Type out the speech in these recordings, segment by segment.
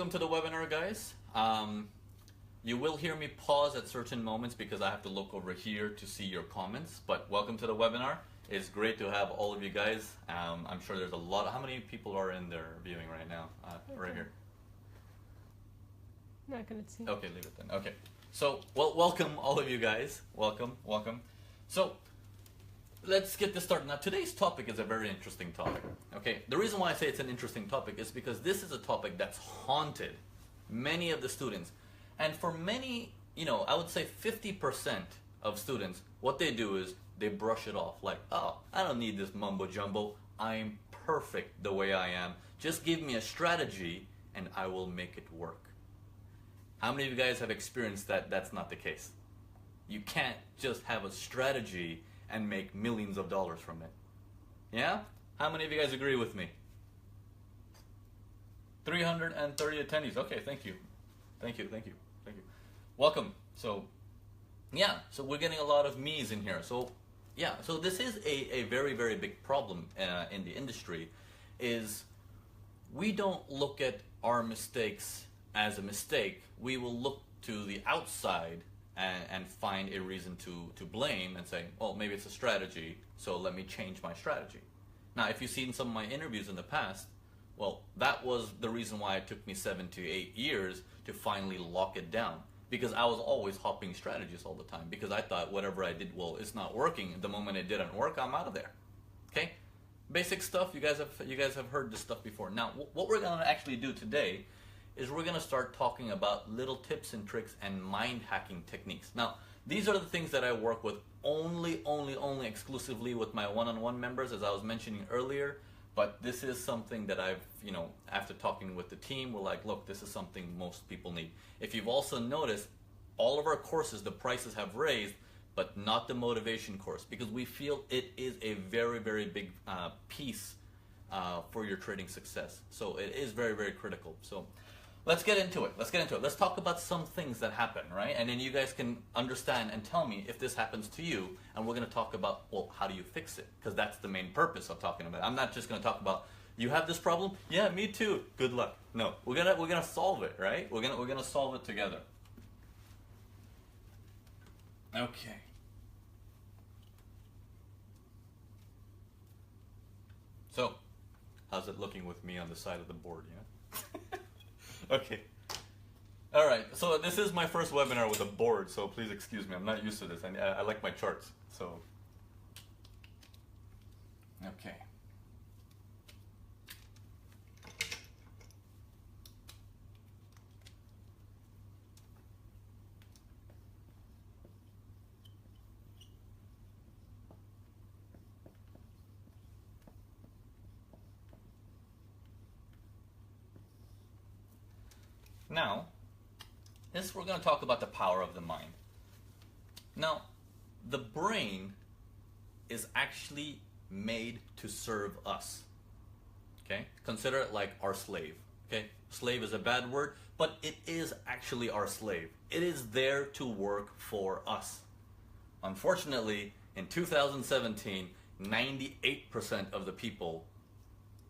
welcome to the webinar, guys. You will hear me pause at certain moments because I have to look over here to see your comments, but welcome to the webinar. It's great to have all of you guys. I'm sure there's a lot. How many people are in there viewing right now? Right here. Not gonna see. Okay, leave it then. Okay. So, well, welcome all of you guys. Welcome, welcome. So, let's get this started. Now, today's topic is a very interesting topic. Okay, the reason why I say it's an interesting topic is because this is a topic that's haunted many of the students. And for many, I would say 50% of students, what they do is they brush it off like, oh, I don't need this mumbo jumbo. I'm perfect the way I am. Just give me a strategy and I will make it work. How many of you guys have experienced that that's not the case? You can't just have a strategy and make millions of dollars from it. Yeah? How many of you guys agree with me? 330 attendees. Okay, thank you. Thank you. Welcome. So, yeah, so we're getting a lot of me's in here. So, yeah, so this is a very, very big problem in the industry is we don't look at our mistakes as a mistake. We will look to the outside and find a reason to blame and say, oh, maybe it's a strategy, so let me change my strategy. Now, if you've seen some of my interviews in the past, well, that was the reason why it took me 7 to 8 years to finally lock it down. Because I was always hopping strategies all the time. Because I thought whatever I did, well, it's not working. The moment it didn't work, I'm out of there. Okay? Basic stuff, you guys have heard this stuff before. Now, what we're going to actually do today is we're going to start talking about little tips and tricks and mind hacking techniques. Now, these are the things that I work with only exclusively with my one-on-one members, as I was mentioning earlier. But this is something that I've, after talking with the team, we're like, look, this is something most people need. If you've also noticed, all of our courses, the prices have raised, but not the motivation course, because we feel it is a very, very big piece for your trading success. So it is very, very critical. So let's get into it. Let's talk about some things that happen, right? And then you guys can understand and tell me if this happens to you. And we're going to talk about, well, how do you fix it? Because that's the main purpose of talking about it. I'm not just going to talk about, you have this problem? Yeah, me too. Good luck. No, we're gonna solve it, right? We're gonna solve it together. Okay. So, how's it looking with me on the side of the board? Yeah. Okay. All right. So this is my first webinar with a board, so please excuse me. I'm not used to this. I like my charts. So, okay. Now, we're going to talk about the power of the mind. Now, the brain is actually made to serve us. Okay? Consider it like our slave. Okay? Slave is a bad word, but it is actually our slave. It is there to work for us. Unfortunately, in 2017, 98% of the people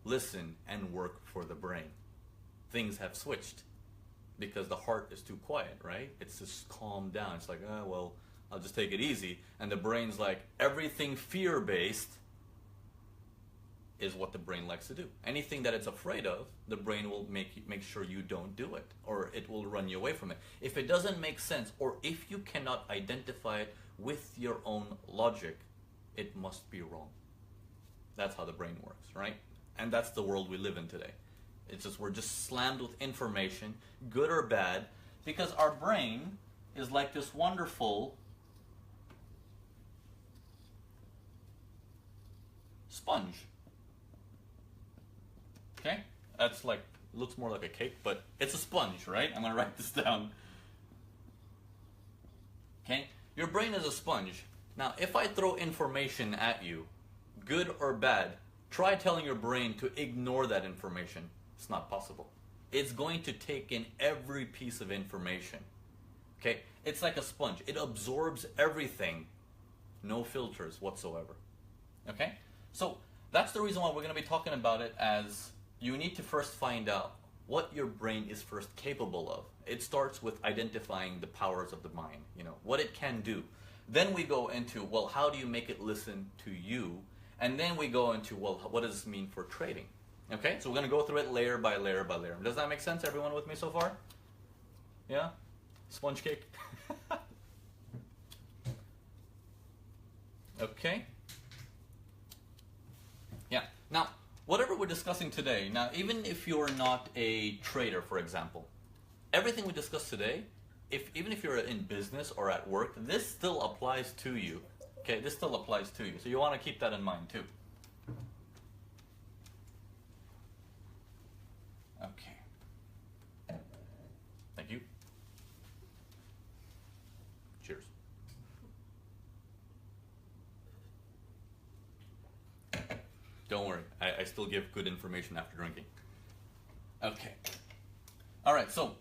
listen and work for the brain. Things have switched. Because the heart is too quiet, right? It's just calmed down. It's like, oh, well, I'll just take it easy. And the brain's like, everything fear-based is what the brain likes to do. Anything that it's afraid of, the brain will make sure you don't do it, or it will run you away from it. If it doesn't make sense, or if you cannot identify it with your own logic, it must be wrong. That's how the brain works, right? And that's the world we live in today. It's just, we're just slammed with information, good or bad, because our brain is like this wonderful sponge. Okay? That's like, looks more like a cake, but it's a sponge, right? I'm going to write this down. Okay? Your brain is a sponge. Now, if I throw information at you, good or bad, try telling your brain to ignore that information. It's not possible. It's going to take in every piece of information. Okay? It's like a sponge. It absorbs everything. No filters whatsoever. Okay? So that's the reason why we're going to be talking about it, as you need to first find out what your brain is first capable of. It starts with identifying the powers of the mind, what it can do. Then we go into, well, how do you make it listen to you? And then we go into, well, what does this mean for trading? Okay, so we're going to go through it layer by layer by layer. Does that make sense? Everyone with me so far? Yeah? Sponge cake? Okay. Yeah. Now, whatever we're discussing today, now even if you're not a trader, for example, everything we discussed today, even if you're in business or at work, this still applies to you. Okay, this still applies to you. So you want to keep that in mind too. Okay. Thank you. Cheers. Don't worry, I still give good information after drinking. Okay. All right, so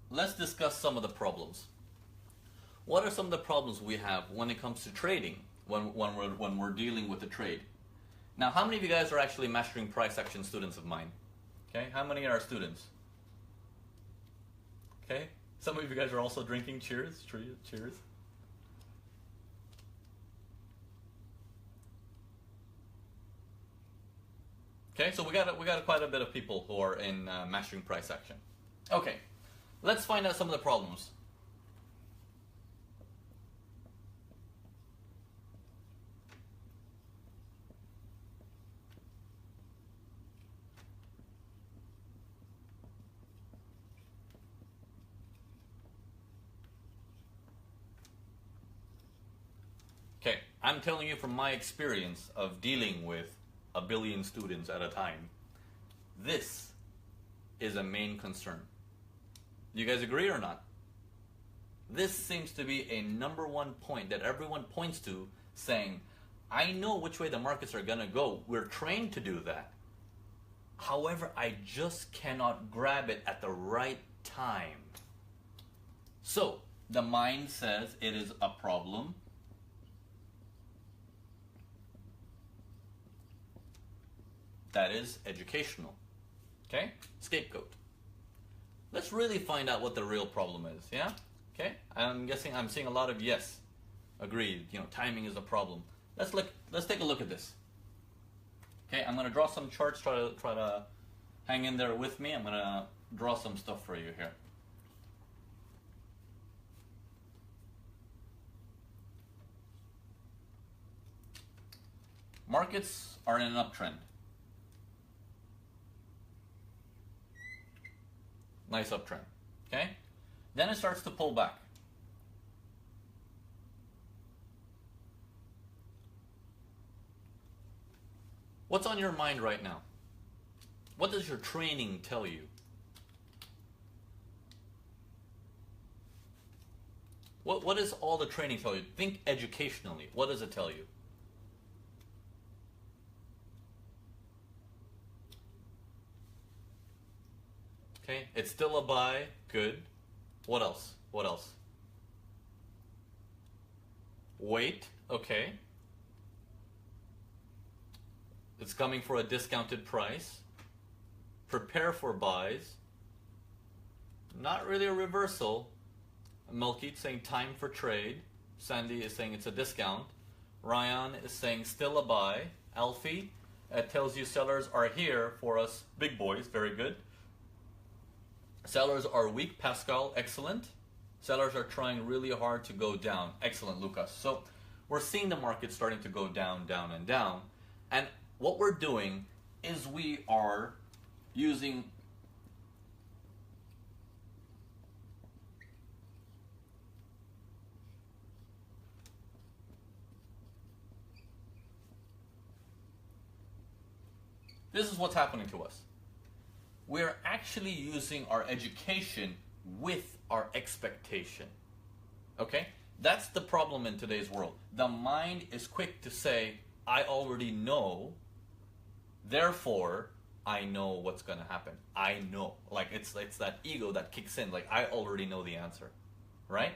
let's discuss some of the problems. What are some of the problems we have when it comes to trading, when we're dealing with a trade? Now, how many of you guys are actually mastering price action students of mine? Okay, how many are students? Okay, some of you guys are also drinking. Cheers, cheers. Okay, so we got quite a bit of people who are in mastering price action. Okay, let's find out some of the problems. Okay, I'm telling you from my experience of dealing with 1 billion students at a time, this is a main concern. You guys agree or not? This seems to be a number one point that everyone points to, saying, I know which way the markets are going to go. We're trained to do that. However, I just cannot grab it at the right time. So, the mind says it is a problem. That is educational. Okay? Scapegoat. Let's really find out what the real problem is, yeah? Okay? I'm seeing a lot of yes. Agreed. Timing is a problem. Let's take a look at this. Okay, I'm gonna draw some charts, try to hang in there with me. I'm gonna draw some stuff for you here. Markets are in an uptrend. Nice uptrend. Okay? Then it starts to pull back. What's on your mind right now? What does your training tell you? What does all the training tell you? Think educationally. What does it tell you? Okay, it's still a buy. Good. What else? What else? Wait. Okay. It's coming for a discounted price. Prepare for buys. Not really a reversal. Melkit saying time for trade. Sandy is saying it's a discount. Ryan is saying still a buy. Alfie tells you sellers are here for us big boys. Very good. Sellers are weak. Pascal, excellent. Sellers are trying really hard to go down. Excellent, Lucas. So we're seeing the market starting to go down, down, and down. And what we're doing is we are using this is what's happening to us. We're actually using our education with our expectation. Okay? That's the problem in today's world. The mind is quick to say, I already know, therefore, I know what's gonna happen. I know. Like it's that ego that kicks in. Like I already know the answer, right?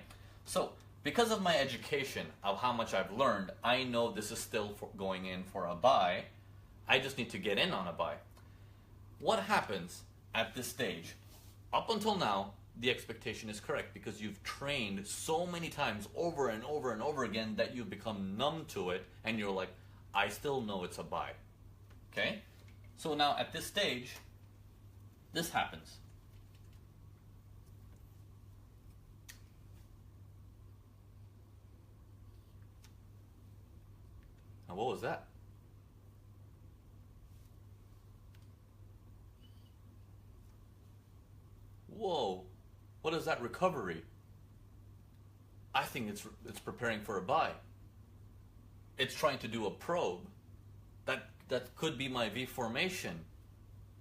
So because of my education of how much I've learned, I know this is still going in for a buy. I just need to get in on a buy. What happens at this stage? Up until now, the expectation is correct because you've trained so many times over and over and over again that you've become numb to it and you're like, I still know it's a buy. Okay? So now at this stage, this happens. Now what was that? Whoa, what is that recovery? I think it's preparing for a buy. It's trying to do a probe. That could be my V formation.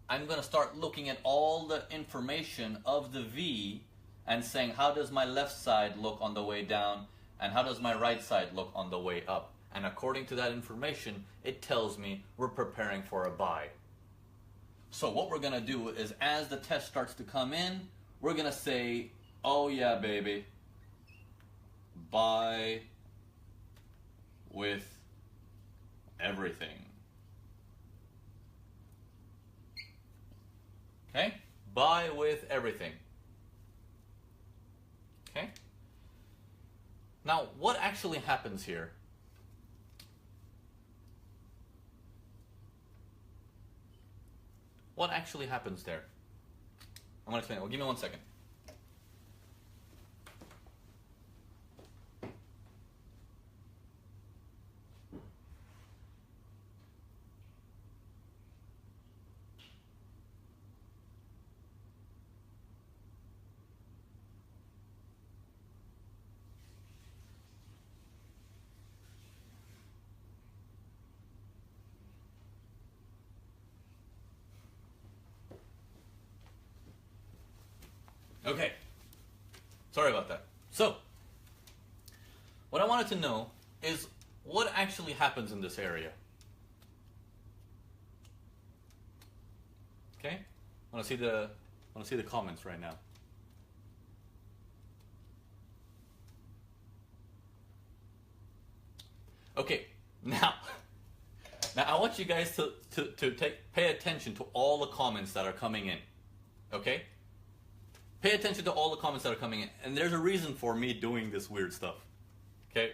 I'm going to start looking at all the information of the V and saying, how does my left side look on the way down and how does my right side look on the way up? And according to that information, it tells me we're preparing for a buy. So what we're going to do is as the test starts to come in, we're going to say, oh yeah, baby, buy with everything. Okay? Buy with everything. Okay? Now, what actually happens here? What actually happens there? I'm going to explain it. Well, give me 1 second. Okay. Sorry about that. So, what I wanted to know is what actually happens in this area. Okay? I want to see the comments right now. Okay. Now I want you guys to pay attention to all the comments that are coming in. Okay? Pay attention to all the comments that are coming in. And there's a reason for me doing this weird stuff. Okay?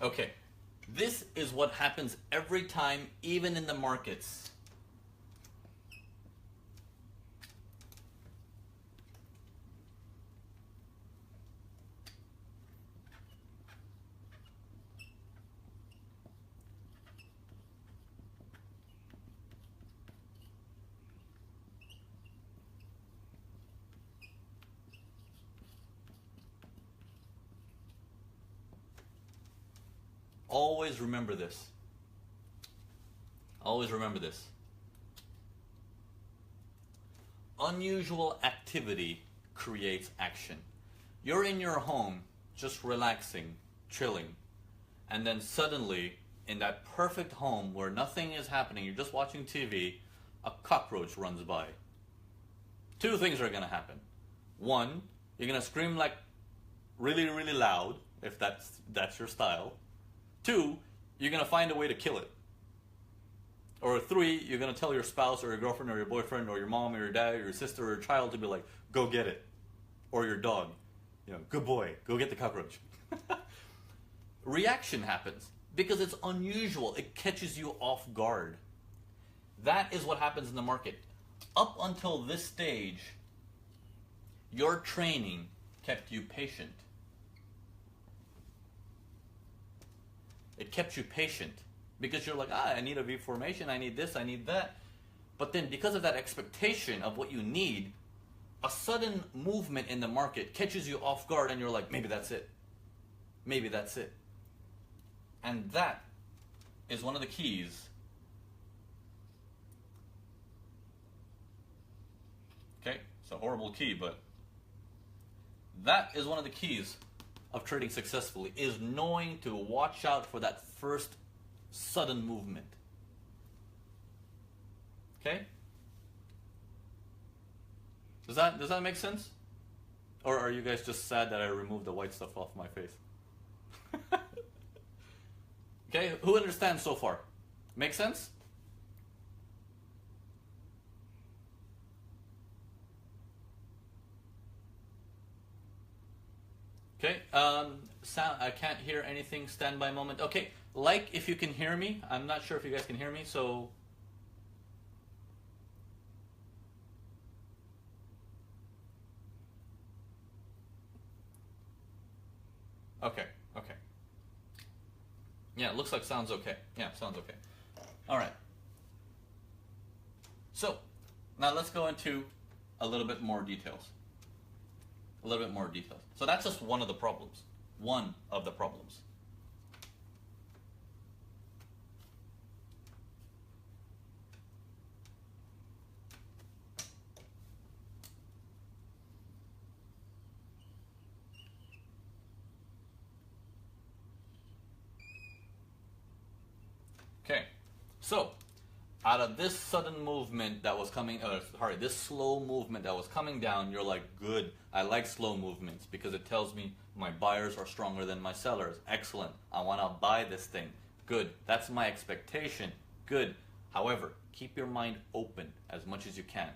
Okay. This is what happens every time, even in the markets. Always remember this. Always remember this. Unusual activity creates action. You're in your home, just relaxing, chilling, and then suddenly, in that perfect home where nothing is happening, you're just watching TV, a cockroach runs by. Two things are going to happen. One, you're going to scream like really, really loud, if that's your style. Two, you're going to find a way to kill it. Or three, you're going to tell your spouse or your girlfriend or your boyfriend or your mom or your dad or your sister or your child to be like, go get it. Or your dog, good boy, go get the cockroach. Reaction happens because it's unusual. It catches you off guard. That is what happens in the market. Up until this stage, your training kept you patient. It kept you patient because you're like, I need a V formation, I need this, I need that. But then because of that expectation of what you need, a sudden movement in the market catches you off guard and you're like, maybe that's it. Maybe that's it. And that is one of the keys. Okay, it's a horrible key, but that is one of the keys of trading successfully is knowing to watch out for that first sudden movement. Okay? Does that make sense? Or are you guys just sad that I removed the white stuff off my face? Okay, who understands so far? Make sense? Okay, sound, I can't hear anything, standby moment. Okay, like if you can hear me. I'm not sure if you guys can hear me, so... Okay, okay. Yeah, it looks like sounds okay. Yeah, sounds okay. All right. So, now let's go into a little bit more details. A little bit more details. So that's just one of the problems. One of the problems. Okay, so out of this sudden movement that was coming, this slow movement that was coming down, you're like, good, I like slow movements because it tells me my buyers are stronger than my sellers. Excellent, I want to buy this thing. Good, that's my expectation. Good. However, keep your mind open as much as you can.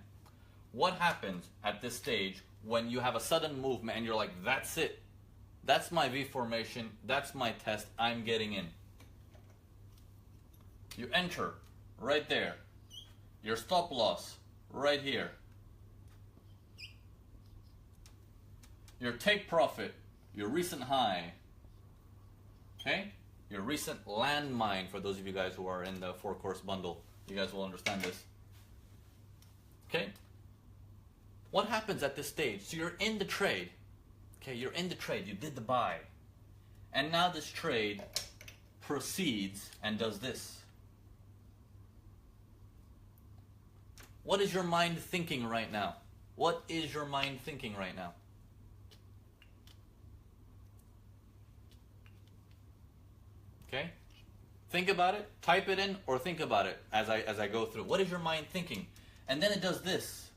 What happens at this stage when you have a sudden movement and you're like, that's it, that's my V formation, that's my test, I'm getting in? You enter right there. Your stop loss right here. Your take profit, your recent high. Okay? Your recent landmine, for those of you guys who are in the 4-course bundle. You guys will understand this. Okay? What happens at this stage? So you're in the trade. Okay, you're in the trade. You did the buy. And now this trade proceeds and does this. What is your mind thinking right now? What is your mind thinking right now? Okay? Think about it, type it in, or think about it as I go through. What is your mind thinking? And then it does this.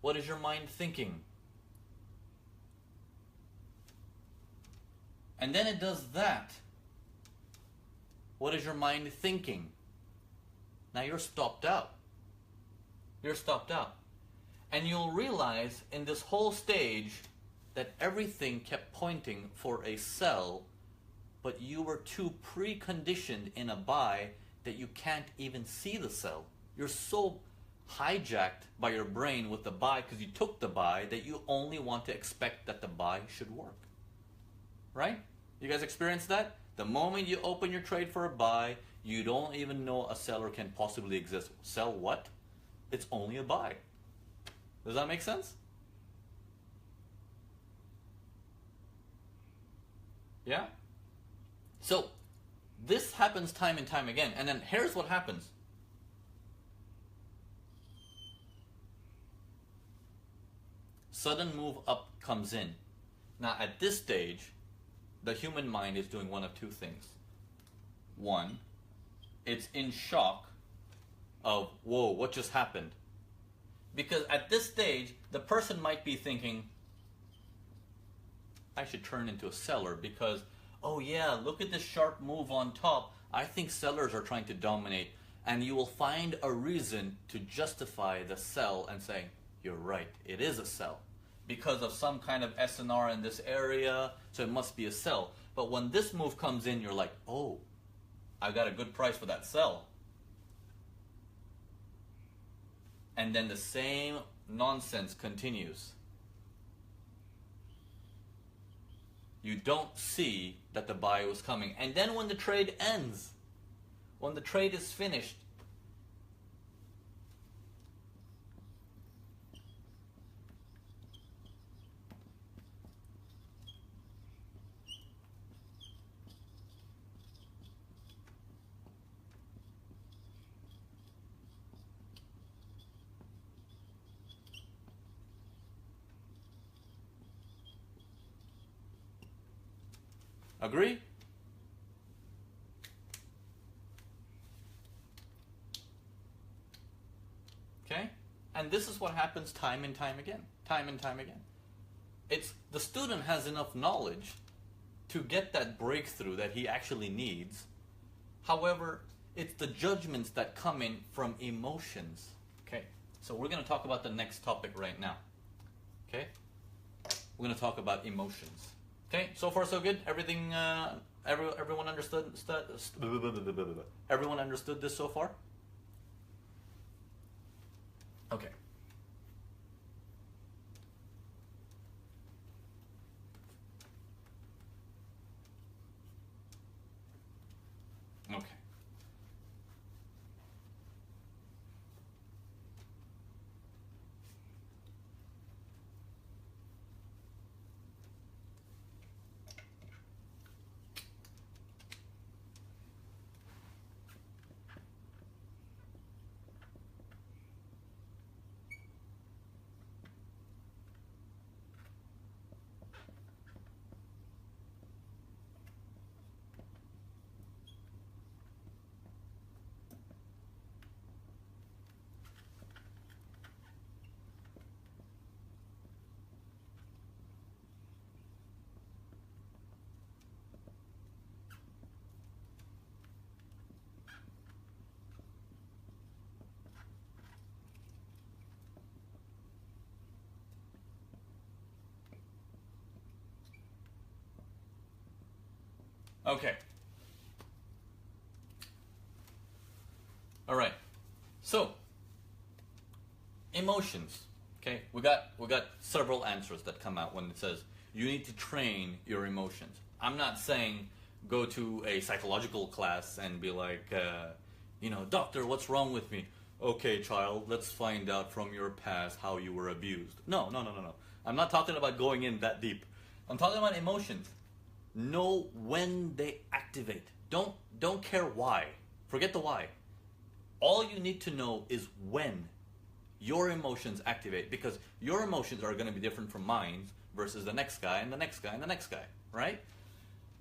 What is your mind thinking? And then it does that. What is your mind thinking? Now you're stopped out. You're stopped out. And you'll realize in this whole stage that everything kept pointing for a sell, but you were too preconditioned in a buy that you can't even see the sell. You're so hijacked by your brain with the buy because you took the buy that you only want to expect that the buy should work. Right? You guys experience that? The moment you open your trade for a buy, you don't even know a seller can possibly exist. Sell what? It's only a buy. Does that make sense? Yeah? So, this happens time and time again. And then here's what happens. Sudden move up comes in. Now at this stage, the human mind is doing one of two things. One, it's in shock of, whoa, what just happened? Because at this stage, the person might be thinking, I should turn into a seller because, oh yeah, look at this sharp move on top. I think sellers are trying to dominate. And you will find a reason to justify the sell and say, you're right, it is a sell. Because of some kind of SNR in this area, so it must be a sell. But when this move comes in, you're like, oh, I got a good price for that sell. And then the same nonsense continues. You don't see that the buy was coming. And then when the trade ends, when the trade is finished, Agree? Okay? And this is what happens time and time again. Time and time again. It's the student has enough knowledge to get that breakthrough that he actually needs. However, it's the judgments that come in from emotions. Okay? So we're going to talk about the next topic right now. Okay? We're going to talk about emotions. Okay? So far so good? Everything everyone understood everyone understood this so far? Okay. Okay. Okay. All right. So, emotions. Okay, we got several answers that come out when it says you need to train your emotions. I'm not saying go to a psychological class and be like, doctor, what's wrong with me? Okay, child, let's find out from your past how you were abused. No. I'm not talking about going in that deep. I'm talking about emotions. Know when they activate. Don't care why. Forget the why. All you need to know is when your emotions activate, because your emotions are going to be different from mine versus the next guy and the next guy and the next guy, right?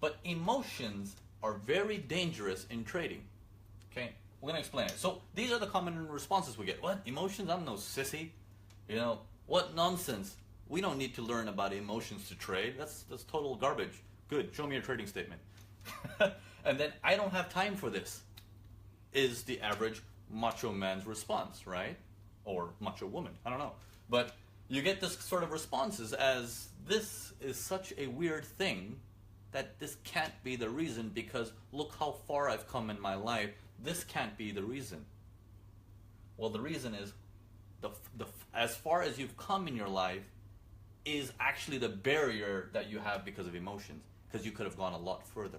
But emotions are very dangerous in trading. Okay, we're going to explain it. So these are the common responses we get. What? Emotions? I'm no sissy. What nonsense. We don't need to learn about emotions to trade. That's total garbage. Good, show me your trading statement. And then, I don't have time for this, is the average macho man's response, right? Or macho woman, I don't know. But you get this sort of responses as, this is such a weird thing that this can't be the reason, because look how far I've come in my life. This can't be the reason. Well, the reason is, as far as you've come in your life is actually the barrier that you have because of emotions, because you could have gone a lot further.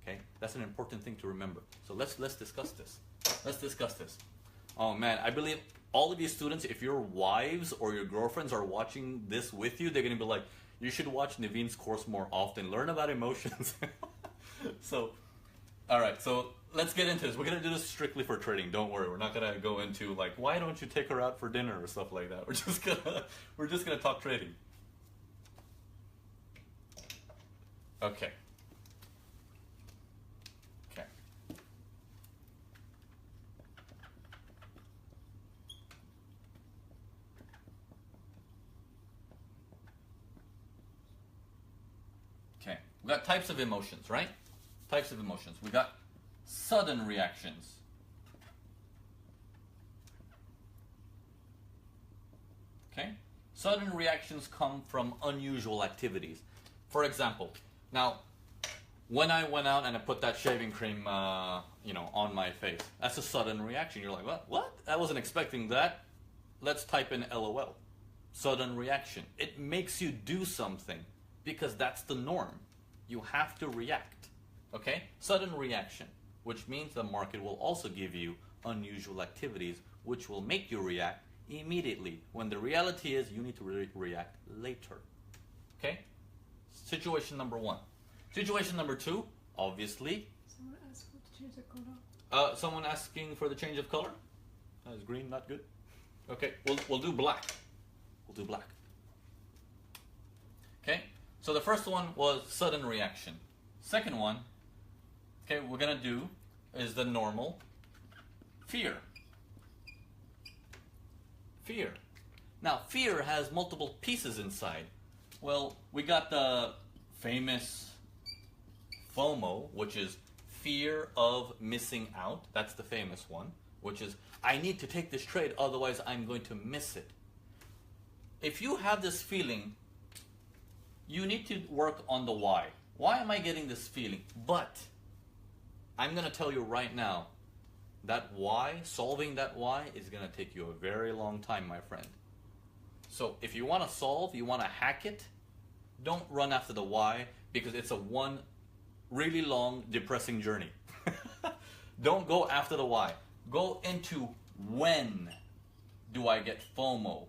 Okay, that's an important thing to remember. So let's discuss this. Let's discuss this. Oh man, I believe all of you students, if your wives or your girlfriends are watching this with you, they're gonna be like, you should watch Naveen's course more often. Learn about emotions. So, all right. So let's get into this. We're gonna do this strictly for trading. Don't worry. We're not gonna go into like, why don't you take her out for dinner or stuff like that. We're just gonna talk trading. Okay. Okay. Okay. We got types of emotions, right? Types of emotions. We got sudden reactions. Okay? Sudden reactions come from unusual activities. For example, now, when I went out and I put that shaving cream, on my face, that's a sudden reaction. You're like, what? What? I wasn't expecting that. Let's type in LOL. Sudden reaction. It makes you do something because that's the norm. You have to react. Okay? Sudden reaction, which means the market will also give you unusual activities, which will make you react immediately, when the reality is you need to react later. Okay? Situation number one. Situation number two, obviously. Someone asked for to change the color. Someone asking for the change of color? Is green not good? Okay, we'll do black. We'll do black. Okay, So the first one was sudden reaction. Second one, okay, we're gonna do is the normal fear. Fear. Now, fear has multiple pieces inside. Well, we got the famous FOMO, which is fear of missing out. That's the famous one, which is, I need to take this trade, otherwise I'm going to miss it. If you have this feeling, you need to work on the why. Why am I getting this feeling? But I'm going to tell you right now, that why, solving that why, is going to take you a very long time, my friend. So if you want to solve, you want to hack it, don't run after the why, because it's a one really long, depressing journey. Don't go after the why. Go into when do I get FOMO?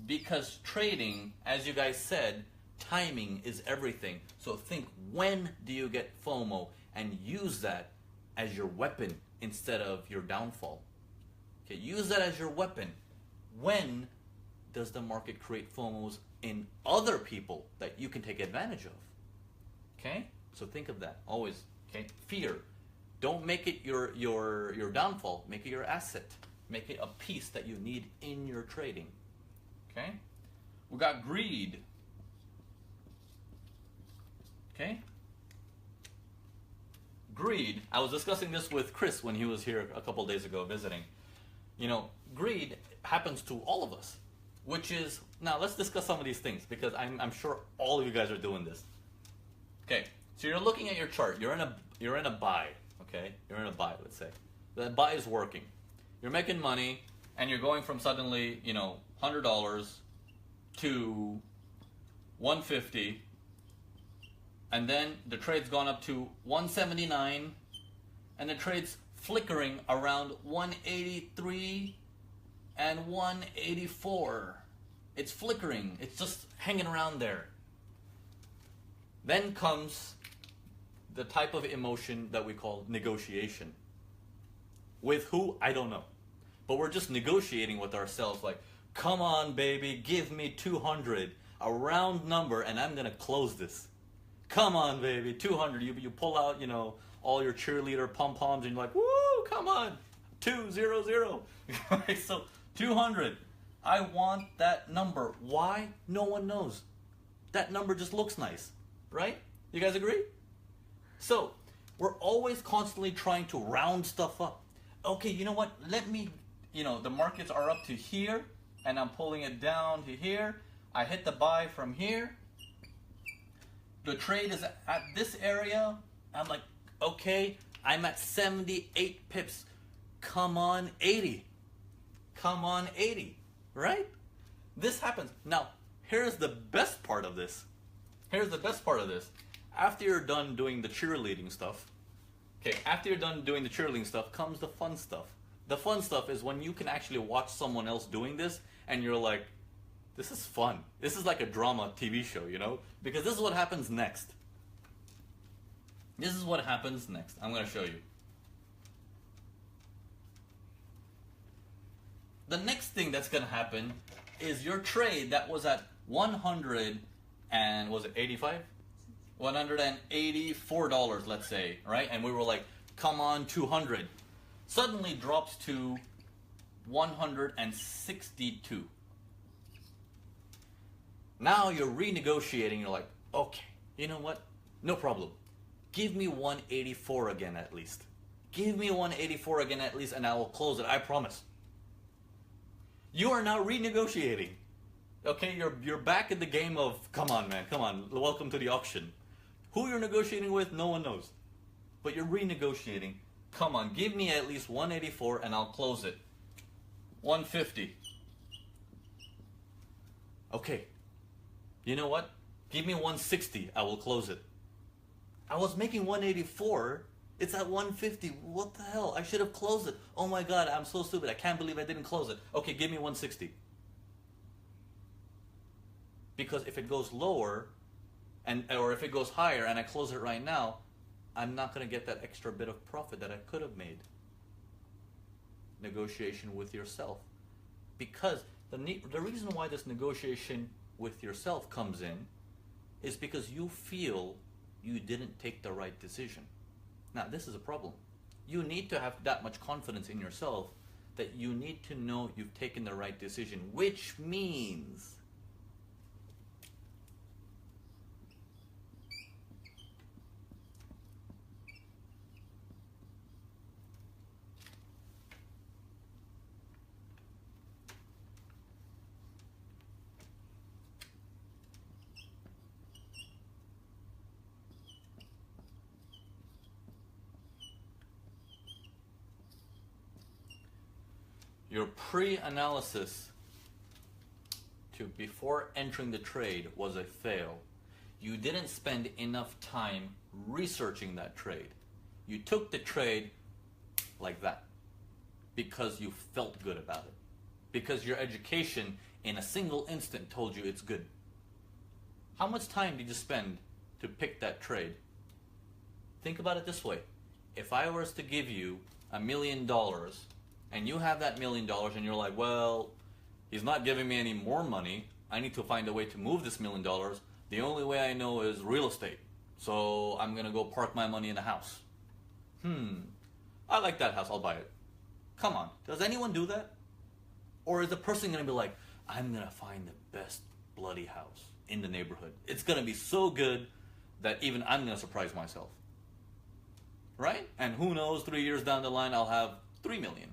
Because trading, as you guys said, timing is everything. So think, when do you get FOMO? And use that as your weapon instead of your downfall. Okay, use that as your weapon. When does the market create FOMOs in other people that you can take advantage of? Okay, so think of that always. Okay, fear. Don't make it your downfall. Make it your asset. Make it a piece that you need in your trading. Okay, we got greed. Okay, greed. I was discussing this with Chris when he was here a couple days ago visiting. You know, greed happens to all of us, which is, now let's discuss some of these things, because I'm sure all of you guys are doing this. Okay, so you're looking at your chart. You're in a buy. Okay, you're in a buy. Let's say the buy is working. You're making money, and you're going from suddenly, you know, $100 to $150, and then the trade's gone up to $179, and the trade's flickering around 183 and 184. It's flickering. It's just hanging around there. Then comes the type of emotion that we call negotiation. With who? I don't know. But we're just negotiating with ourselves like, come on, baby, give me 200, a round number, and I'm going to close this. Come on, baby, 200. You pull out, you know, all your cheerleader pom-poms, and you're like, woo, come on, 200. So 200. I want that number. Why? No one knows. That number just looks nice, right? You guys agree? So we're always constantly trying to round stuff up. Okay, you know what? Let me, you know, the markets are up to here, and I'm pulling it down to here. I hit the buy from here. The trade is at this area. I'm like, okay, I'm at 78 pips. Come on, 80. Come on, 80, right? This happens. Now, here's the best part of this. Here's the best part of this. After you're done doing the cheerleading stuff, okay, after you're done doing the cheerleading stuff comes the fun stuff. The fun stuff is when you can actually watch someone else doing this, and you're like, this is fun. This is like a drama TV show, you know? Because this is what happens next. This is what happens next. I'm going to show you. The next thing that's going to happen is your trade that was at 100 and, was it 85? $184, let's say, right? And we were like, come on, 200. Suddenly drops to 162. Now you're renegotiating. You're like, okay, you know what? No problem. Give me 184 again at least. Give me 184 again at least, and I will close it. I promise. You are now renegotiating. Okay, you're back in the game of, come on, man, come on. Welcome to the auction. Who you're negotiating with, no one knows. But you're renegotiating. Come on, give me at least 184 and I'll close it. 150. Okay. You know what? Give me 160, I will close it. I was making 184. It's at 150. What the hell? I should have closed it. Oh my God, I'm so stupid. I can't believe I didn't close it. Okay, give me 160. Because if it goes lower, or if it goes higher and I close it right now, I'm not going to get that extra bit of profit that I could have made. Negotiation with yourself. Because the reason why this negotiation with yourself comes in is because you feel you didn't take the right decision. Now, this is a problem. You need to have that much confidence in yourself that you need to know you've taken the right decision, which means your pre-analysis to before entering the trade was a fail. You didn't spend enough time researching that trade. You took the trade like that because you felt good about it. Because your education in a single instant told you it's good. How much time did you spend to pick that trade? Think about it this way. If I was to give you $1 million and you have that $1 million and you're like, well, he's not giving me any more money. I need to find a way to move this $1 million. The only way I know is real estate. So I'm going to go park my money in a house. I like that house. I'll buy it. Come on. Does anyone do that? Or is the person going to be like, I'm going to find the best bloody house in the neighborhood. It's going to be so good that even I'm going to surprise myself. Right? And who knows, 3 years down the line, I'll have 3 million.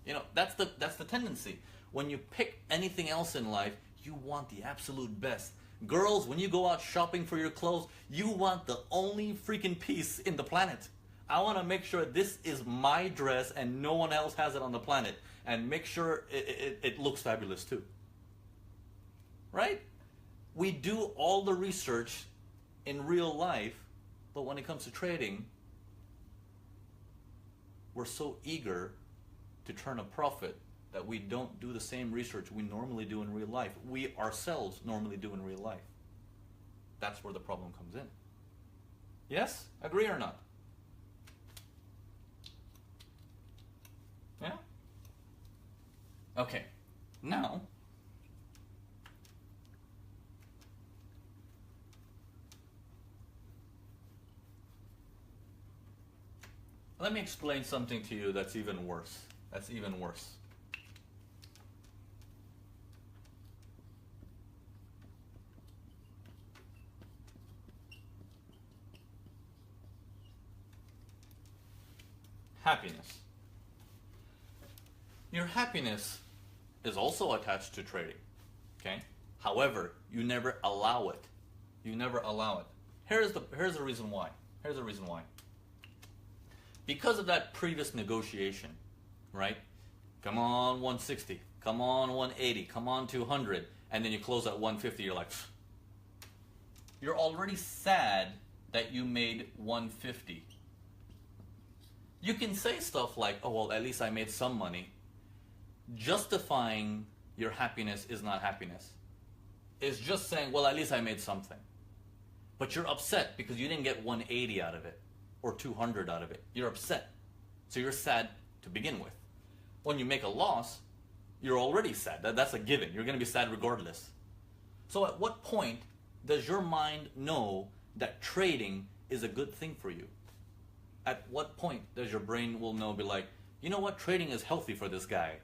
You know, that's the tendency. When you pick anything else in life, you want the absolute best. Girls, when you go out shopping for your clothes, you want the only freaking piece in the planet. I want to make sure this is my dress and no one else has it on the planet. And make sure it looks fabulous too. Right? We do all the research in real life, but when it comes to trading, we're so eager to turn a profit that we don't do the same research we normally do in real life. We ourselves normally do in real life. That's where the problem comes in. Yes? Agree or not? Yeah? Okay. Now, let me explain something to you that's even worse. That's even worse. Happiness. Your happiness is also attached to trading. Okay? However, you never allow it. You never allow it. Here's the reason why. Here's the reason why. Because of that previous negotiation, right? Come on 160, come on 180, come on 200, and then you close at 150, you're like, pfft. You're already sad that you made 150. You can say stuff like, oh, well, at least I made some money. Justifying your happiness is not happiness. It's just saying, well, at least I made something. But you're upset because you didn't get 180 out of it or 200 out of it. You're upset. So you're sad to begin with. When you make a loss, you're already sad. That's a given. You're going to be sad regardless. So at what point does your mind know that trading is a good thing for you? At what point does your brain will know, be like, you know what, trading is healthy for this guy.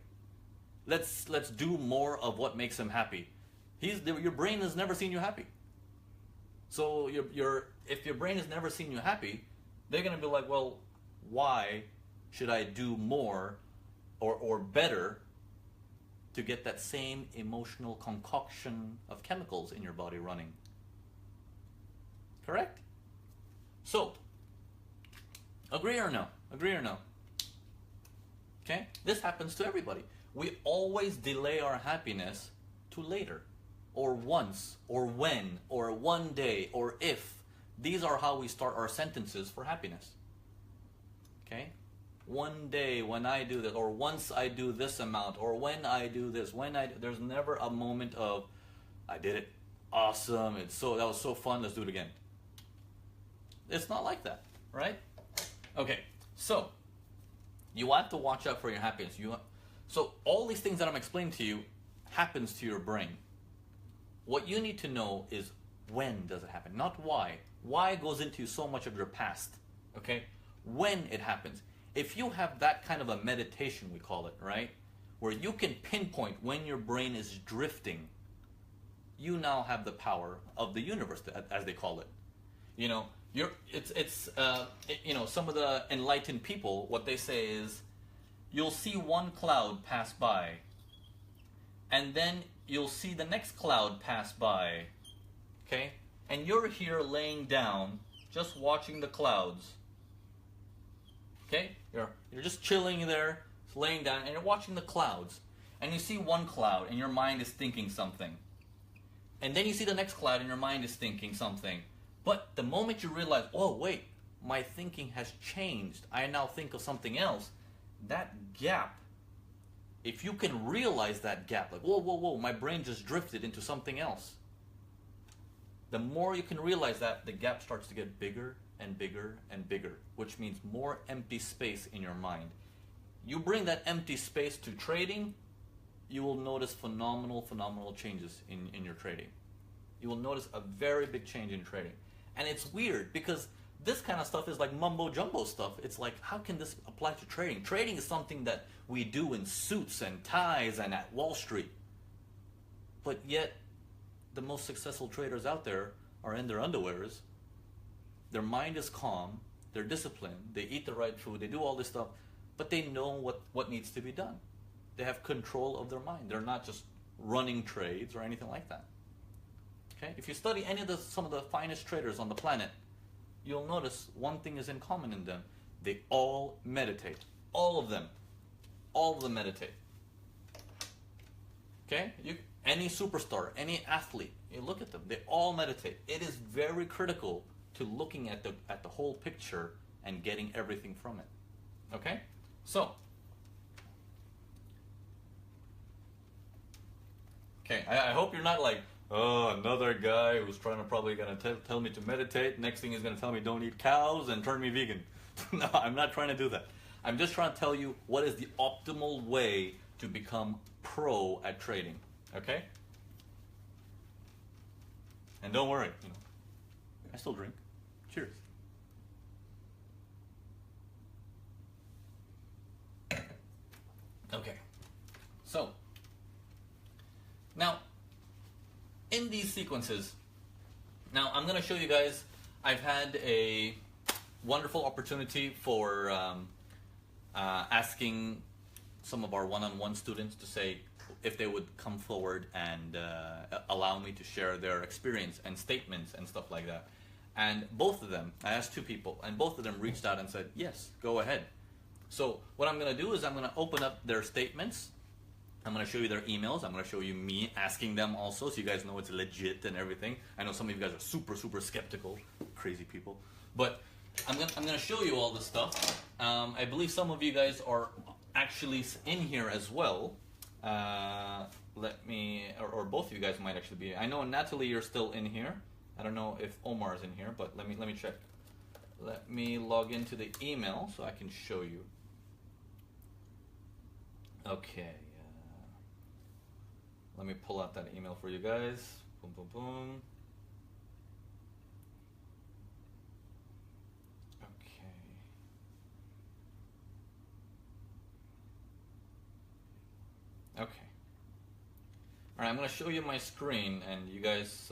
Let's do more of what makes him happy. Your brain has never seen you happy. So if your brain has never seen you happy, they're going to be like, well, why should I do more or better to get that same emotional concoction of chemicals in your body running? Correct? So, agree or no? Agree or no? Okay? This happens to everybody. We always delay our happiness to later, or once, or when, or one day, or if. These are how we start our sentences for happiness. Okay? One day when I do this, or once I do this amount, or when I do this, there's never a moment of, I did it, awesome, that was so fun, let's do it again. It's not like that, right? Okay, so you have to watch out for your happiness. So all these things that I'm explaining to you happens to your brain. What you need to know is when does it happen? Not why. Why goes into so much of your past. Okay? When it happens. If you have that kind of a meditation, we call it, right? Where you can pinpoint when your brain is drifting, you now have the power of the universe, as they call it. You know, some of the enlightened people, what they say is, you'll see one cloud pass by, and then you'll see the next cloud pass by, okay? And you're here laying down, just watching the clouds, okay? You're just chilling there, laying down, and you're watching the clouds. And you see one cloud, and your mind is thinking something. And then you see the next cloud, and your mind is thinking something. But the moment you realize, oh, wait, my thinking has changed. I now think of something else. That gap, if you can realize that gap, like, whoa, whoa, whoa, my brain just drifted into something else. The more you can realize that, the gap starts to get bigger and bigger and bigger, which means more empty space in your mind. You bring that empty space to trading, you will notice phenomenal changes in your trading. You will notice a very big change in trading. And it's weird because this kind of stuff is like mumbo jumbo stuff. It's like, how can this apply to trading? Trading is something that we do in suits and ties and at Wall Street. But yet, the most successful traders out there are in their underwears. Their mind is calm. They're disciplined. They eat the right food. They do all this stuff. But they know what needs to be done. They have control of their mind. They're not just running trades or anything like that. Okay? If you study some of the finest traders on the planet, you'll notice one thing is in common in them. They all meditate. All of them. All of them meditate. Okay? Any superstar, any athlete, you look at them, they all meditate. It is very critical to looking at the whole picture and getting everything from it. Okay? So, okay, I hope you're not like, oh, another guy who's probably going to tell me to meditate. Next thing he's going to tell me don't eat cows and turn me vegan. No, I'm not trying to do that. I'm just trying to tell you what is the optimal way to become pro at trading. Okay? And don't worry, I still drink. Cheers. Okay. So, now, in these sequences, now I'm going to show you guys, I've had a wonderful opportunity for asking some of our one-on-one students to say if they would come forward and allow me to share their experience and statements and stuff like that. And both of them, I asked two people, and both of them reached out and said, yes, go ahead. So what I'm going to do is I'm going to open up their statements. I'm going to show you their emails. I'm going to show you me asking them also, so you guys know it's legit and everything. I know some of you guys are super skeptical, crazy people. But I'm going to show you all this stuff. I believe some of you guys are actually in here as well. Let me, or both of you guys might actually be. I know Natalie, you're still in here. I don't know if Omar is in here, but let me check. Let me log into the email so I can show you. Okay. Let me pull out that email for you guys. Boom, boom, boom. Okay. Okay. All right, I'm going to show you my screen, and you guys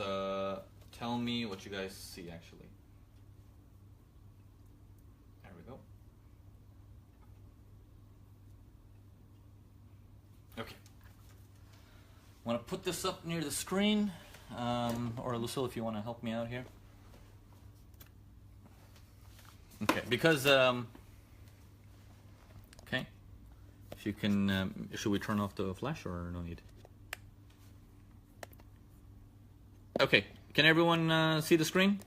tell me what you guys see, actually. There we go. Okay. I want to put this up near the screen, or Lucille, if you want to help me out here. Okay, because, okay, if you can, should we turn off the flash or no need? Okay, can everyone see the screen?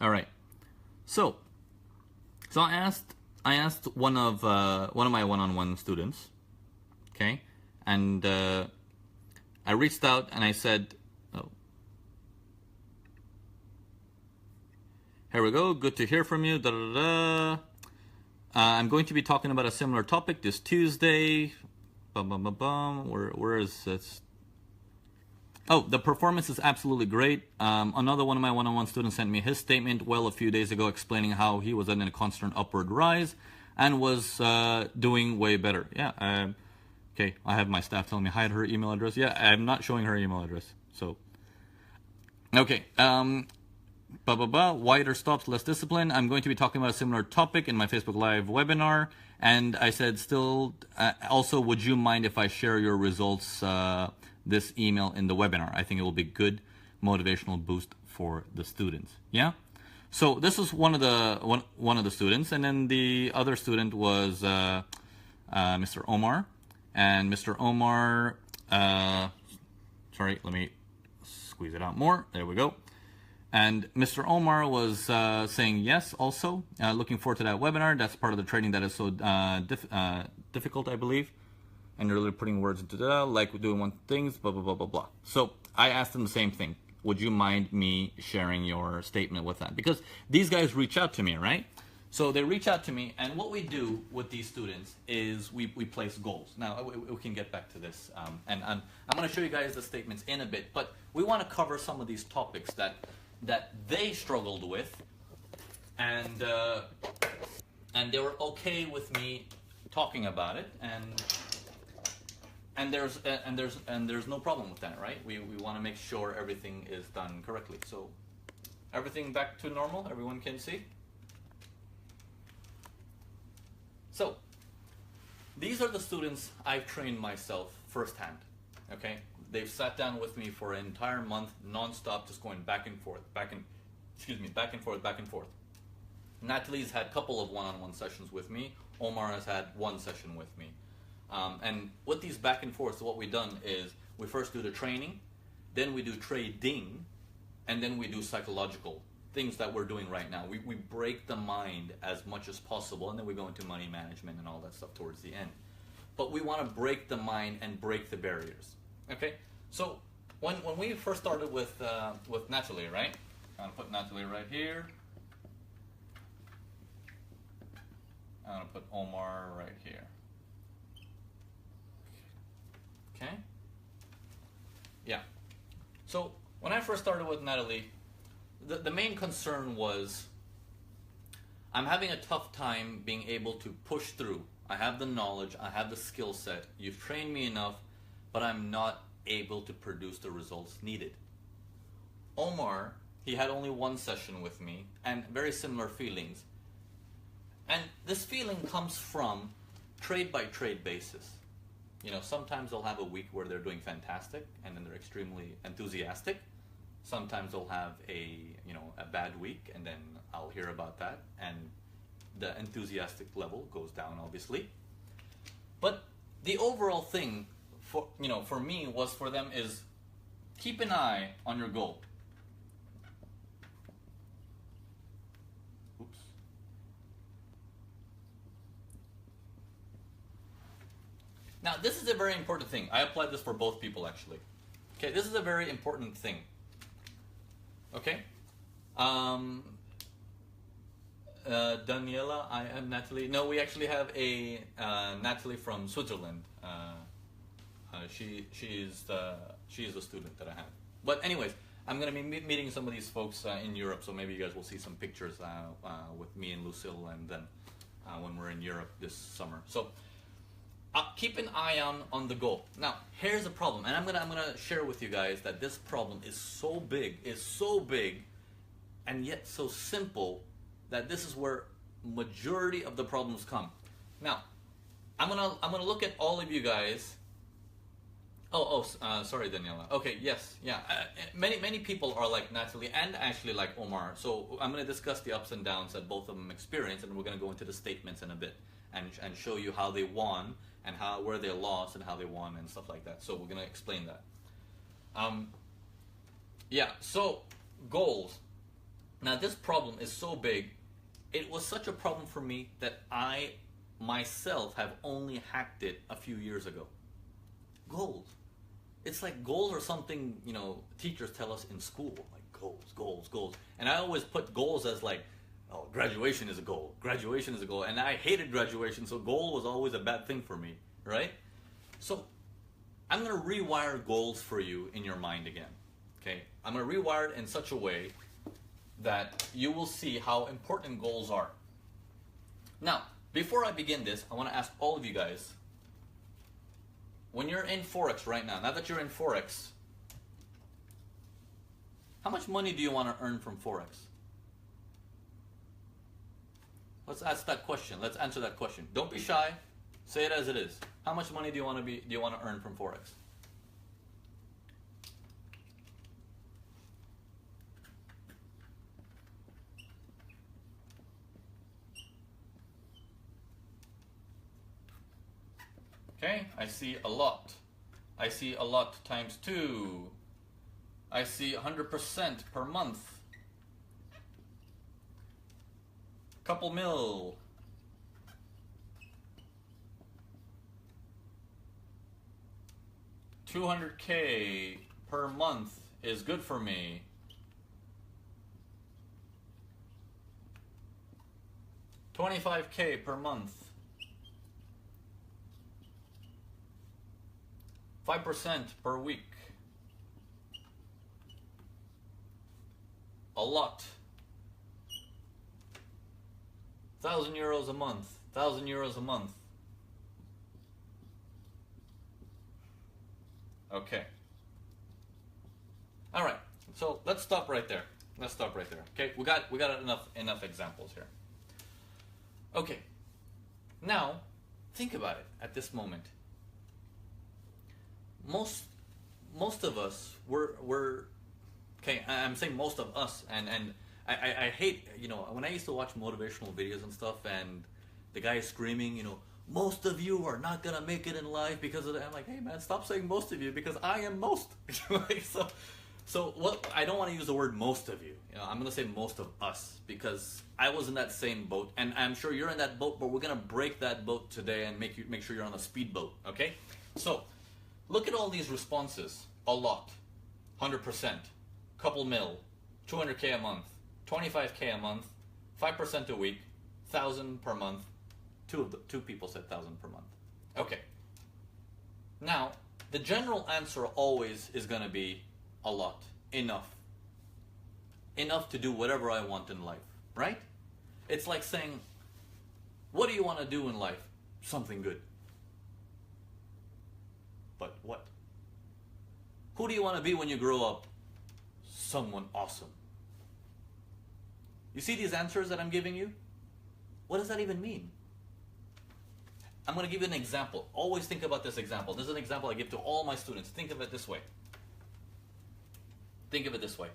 All right. So I asked one of my one-on-one students, okay, and I reached out and I said, oh, here we go, good to hear from you, da da da. I'm going to be talking about a similar topic this Tuesday. Where is this? Oh, the performance is absolutely great. Another one of my one-on-one students sent me his statement a few days ago explaining how he was in a constant upward rise and was doing way better. Yeah. Okay, I have my staff telling me hide her email address. Yeah, I'm not showing her email address. So, okay. Wider stops, less discipline. I'm going to be talking about a similar topic in my Facebook Live webinar. And I said, also, would you mind if I share your results, this email in the webinar? I think it will be good motivational boost for the students. Yeah. So this is one of the students, and then the other student was Mr. Omar, and Mr. Omar. Sorry, let me squeeze it out more. There we go. And Mr. Omar was saying yes, also. Looking forward to that webinar. That's part of the training that is so difficult, I believe. And you're really putting words into that, like doing one things, blah, blah, blah, blah, blah. So I asked him the same thing. Would you mind me sharing your statement with that? Because these guys reach out to me, right? So they reach out to me, and what we do with these students is we place goals. Now, we can get back to this, and I'm going to show you guys the statements in a bit, but we want to cover some of these topics that they struggled with, and they were okay with me talking about it, and there's no problem with that, right? We want to make sure everything is done correctly. So everything back to normal. Everyone can see. So these are the students I've trained myself firsthand. Okay. They've sat down with me for an entire month, non-stop, just going back and forth, back and forth. Natalie's had a couple of one-on-one sessions with me. Omar has had one session with me. And with these back and forths, what we've done is we first do the training, then we do trading, and then we do psychological things that we're doing right now. We break the mind as much as possible, and then we go into money management and all that stuff towards the end. But we want to break the mind and break the barriers. Okay, so when we first started with Natalie, right? I'm gonna put Natalie right here. I'm gonna put Omar right here. Okay. Yeah. So when I first started with Natalie, the main concern was I'm having a tough time being able to push through. I have the knowledge, I have the skill set. You've trained me enough, but I'm not able to produce the results needed. Omar, he had only one session with me and very similar feelings. And this feeling comes from trade by trade basis. You know, sometimes they'll have a week where they're doing fantastic and then they're extremely enthusiastic. Sometimes they'll have a bad week and then I'll hear about that and the enthusiastic level goes down, obviously. But the overall thing for me was for them is keep an eye on your goal. Oops. Now this is a very important thing. I applied this for both people actually. Okay, this is a very important thing. Okay. Daniela, I am Natalie. No, we actually have a Natalie from Switzerland. She is the student that I have. But anyways, I'm going to be meeting some of these folks in Europe, so maybe you guys will see some pictures with me and Lucille, and then when we're in Europe this summer. So keep an eye on the goal. Now, here's the problem, and I'm gonna share with you guys that this problem is so big, and yet so simple that this is where majority of the problems come. Now, I'm gonna look at all of you guys. Sorry, Daniela. Okay, yes, yeah. Many people are like Natalie and actually like Omar. So I'm gonna discuss the ups and downs that both of them experience, and we're gonna go into the statements in a bit and show you how they won and where they lost and how they won and stuff like that. So we're gonna explain that. Yeah. So goals. Now this problem is so big. It was such a problem for me that I myself have only hacked it a few years ago. Goals. It's like goals are something, teachers tell us in school, like goals. And I always put goals as like, oh, graduation is a goal. Graduation is a goal. And I hated graduation, so goal was always a bad thing for me, right? So I'm going to rewire goals for you in your mind again, okay? I'm going to rewire it in such a way that you will see how important goals are. Now, before I begin this, I want to ask all of you guys, when you're in Forex right now that you're in Forex, how much money do you want to earn from Forex? Let's ask that question. Let's answer that question. Don't be shy. Say it as it is. How much money do you want to earn from Forex? Okay, I see a lot. I see a lot times 2. I see 100% per month. Couple mil. $200K per month is good for me. $25K per month. 5% per week. A lot. 1,000 euros a month. 1,000 euros a month. Okay. All right. So let's stop right there. Let's stop right there. Okay. We got enough examples here. Okay. Now, think about it at this moment. Most of us we're okay. I'm saying most of us, and I hate, you know, when I used to watch motivational videos and stuff, and the guy is screaming, you know, most of you are not gonna make it in life because of that. I'm like, hey man, stop saying most of you, because I am most. Like, so what? I don't want to use the word most of you. You know, I'm gonna say most of us, because I was in that same boat, and I'm sure you're in that boat. But we're gonna break that boat today and make sure you're on a speedboat. Okay? So look at all these responses. A lot, 100%, couple mil, 200K a month, 25K a month, 5% a week, 1,000 per month. Two people said 1,000 per month. Okay. Now, the general answer always is going to be a lot. Enough. Enough to do whatever I want in life, right? It's like saying, what do you want to do in life? Something good. But what? Who do you want to be when you grow up? Someone awesome. You see these answers that I'm giving you? What does that even mean? I'm going to give you an example. Always think about this example. This is an example I give to all my students. Think of it this way. Think of it this way.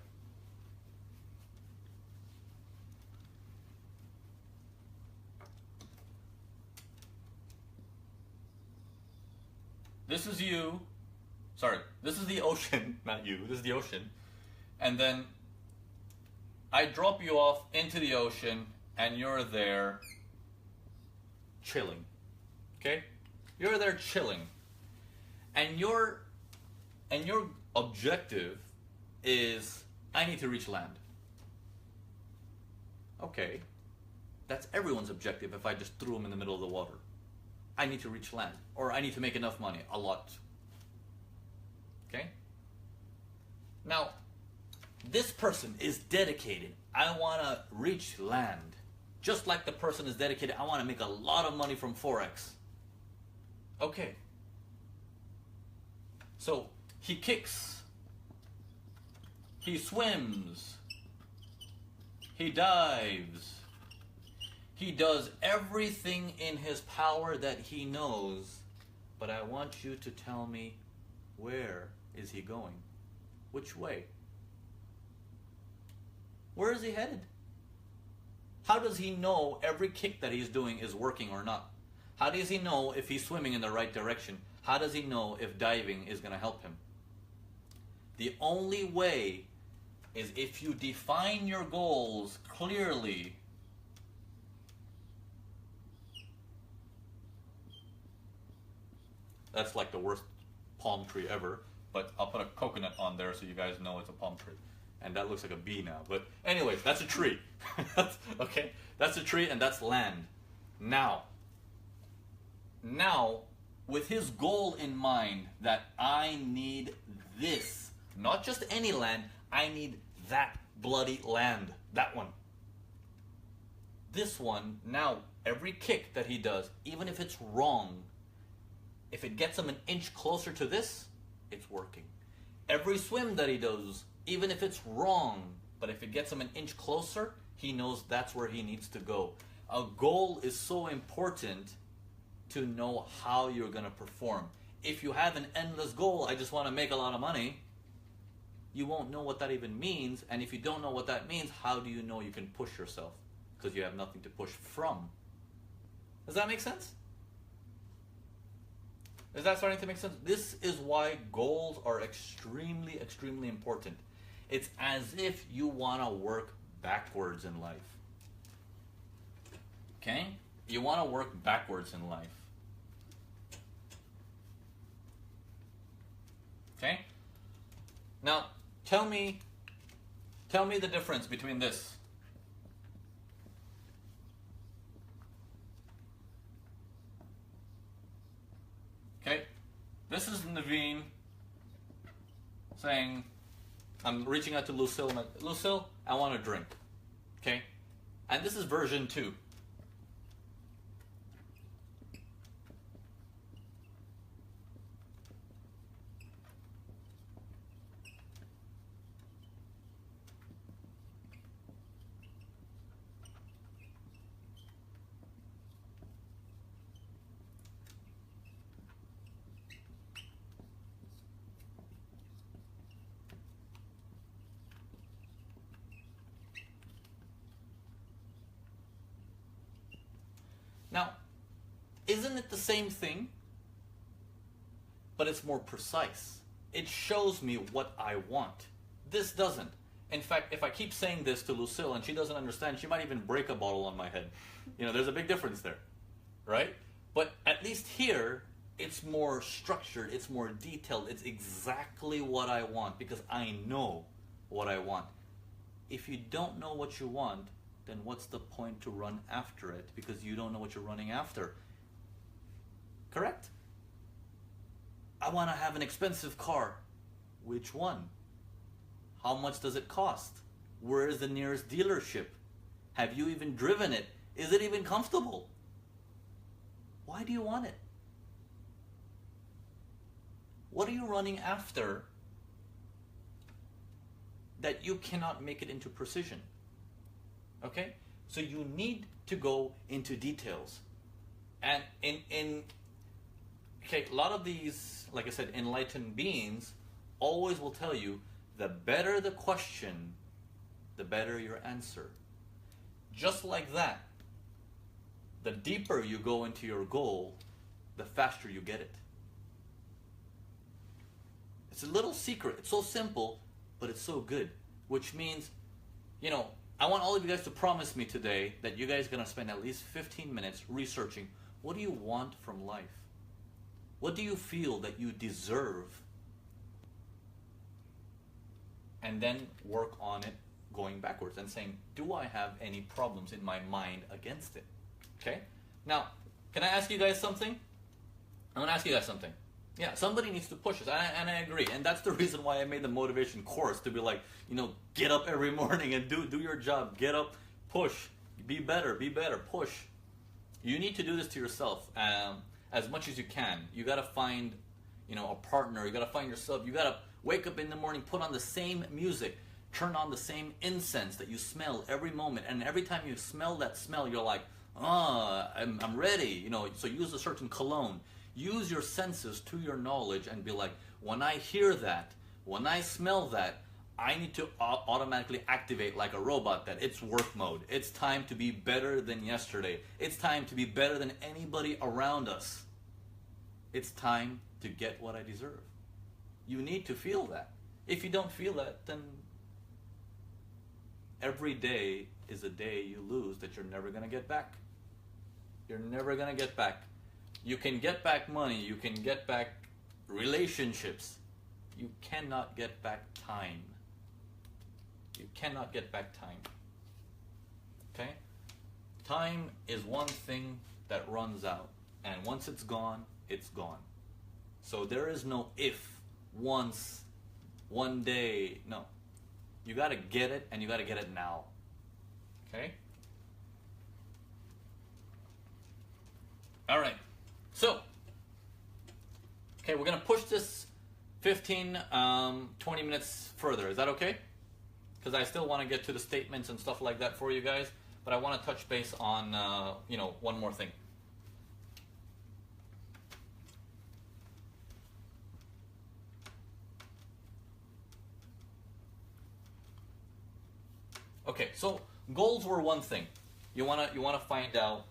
This is you. Sorry, this is the ocean, not you. This is the ocean. And then I drop you off into the ocean, and you're there chilling. Okay? You're there chilling. And your objective is, I need to reach land. Okay. That's everyone's objective if I just threw them in the middle of the water. I need to reach land. Or I need to make enough money. A lot. Okay? Now, this person is dedicated. I want to reach land. Just like the person is dedicated, I want to make a lot of money from Forex. Okay. So, he kicks. He swims. He dives. He does everything in his power that he knows. But I want you to tell me, where is he going? Which way? Where is he headed? How does he know every kick that he's doing is working or not? How does he know if he's swimming in the right direction? How does he know if diving is going to help him? The only way is if you define your goals clearly. That's like the worst palm tree ever, but I'll put a coconut on there so you guys know it's a palm tree. And that looks like a bee now. But anyways, that's a tree. Okay? That's a tree and that's land. Now, with his goal in mind that I need this, not just any land, I need that bloody land. That one. This one, now, every kick that he does, even if it's wrong, if it gets him an inch closer to this, it's working. Every swim that he does, even if it's wrong, but if it gets him an inch closer, he knows that's where he needs to go. A goal is so important to know how you're going to perform. If you have an endless goal, I just want to make a lot of money, you won't know what that even means. And if you don't know what that means, how do you know you can push yourself? Because you have nothing to push from. Does that make sense? Is that starting to make sense? This is why goals are extremely, extremely important. It's as if you want to work backwards in life. Okay? You want to work backwards in life. Okay? Now, tell me the difference between this. Okay? This is Naveen saying, I'm reaching out to Lucille. And Lucille, I want a drink. Okay? And this is version 2. Now, isn't it the same thing? But it's more precise. It shows me what I want. This doesn't. In fact, if I keep saying this to Lucille and she doesn't understand, she might even break a bottle on my head. You know, there's a big difference there, right? But at least here, it's more structured, it's more detailed, it's exactly what I want because I know what I want. If you don't know what you want, then what's the point to run after it because you don't know what you're running after? Correct? I want to have an expensive car. Which one? How much does it cost? Where is the nearest dealership? Have you even driven it? Is it even comfortable? Why do you want it? What are you running after that you cannot make it into precision? Okay? So you need to go into details. And okay, a lot of these, like I said, enlightened beings always will tell you the better the question, the better your answer. Just like that, the deeper you go into your goal, the faster you get it. It's a little secret. It's so simple, but it's so good. Which means, you know, I want all of you guys to promise me today that you guys are going to spend at least 15 minutes researching what do you want from life? What do you feel that you deserve? And then work on it going backwards and saying, do I have any problems in my mind against it? Okay? Now, can I ask you guys something? I'm going to ask you guys something. Yeah, somebody needs to push us, and I agree. And that's the reason why I made the motivation course, to be like, you know, get up every morning and do your job. Get up, push, be better, push. You need to do this to yourself as much as you can. You got to find, you know, a partner. You got to find yourself. You got to wake up in the morning, put on the same music, turn on the same incense that you smell every moment. And every time you smell that smell, you're like, I'm ready. You know, so use a certain cologne. Use your senses to your knowledge and be like, when I hear that, when I smell that, I need to automatically activate like a robot that it's work mode. It's time to be better than yesterday. It's time to be better than anybody around us. It's time to get what I deserve. You need to feel that. If you don't feel that, then every day is a day you lose that you're never going to get back. You're never going to get back. You can get back money, you can get back relationships. You cannot get back time. You cannot get back time. Okay? Time is one thing that runs out. And once it's gone, it's gone. So there is no if, once, one day. No. You got to get it, and you got to get it now. Okay? All right. So, okay, we're going to push this 15, 20 minutes further. Is that okay? Because I still want to get to the statements and stuff like that for you guys. But I want to touch base on, one more thing. Okay, so goals were one thing. You wanna find out,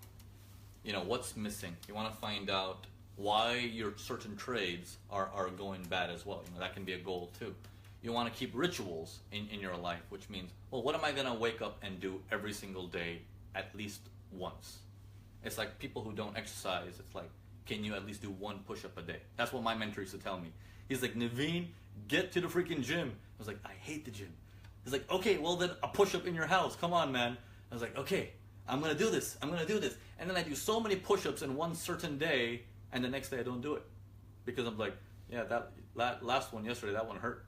what's missing. You wanna find out why your certain trades are going bad as well. That can be a goal too. You want to keep rituals in your life, which means, well, what am I gonna wake up and do every single day at least once? It's like people who don't exercise. It's like, can you at least do one push-up a day? That's what my mentor used to tell me. He's like, Naveen, get to the freaking gym. I was like, I hate the gym. He's like, okay, well then a push-up in your house. Come on, man. I was like, okay, I'm going to do this. I'm going to do this. And then I do so many push-ups in one certain day, and the next day I don't do it. Because I'm like, yeah, that last one yesterday, that one hurt.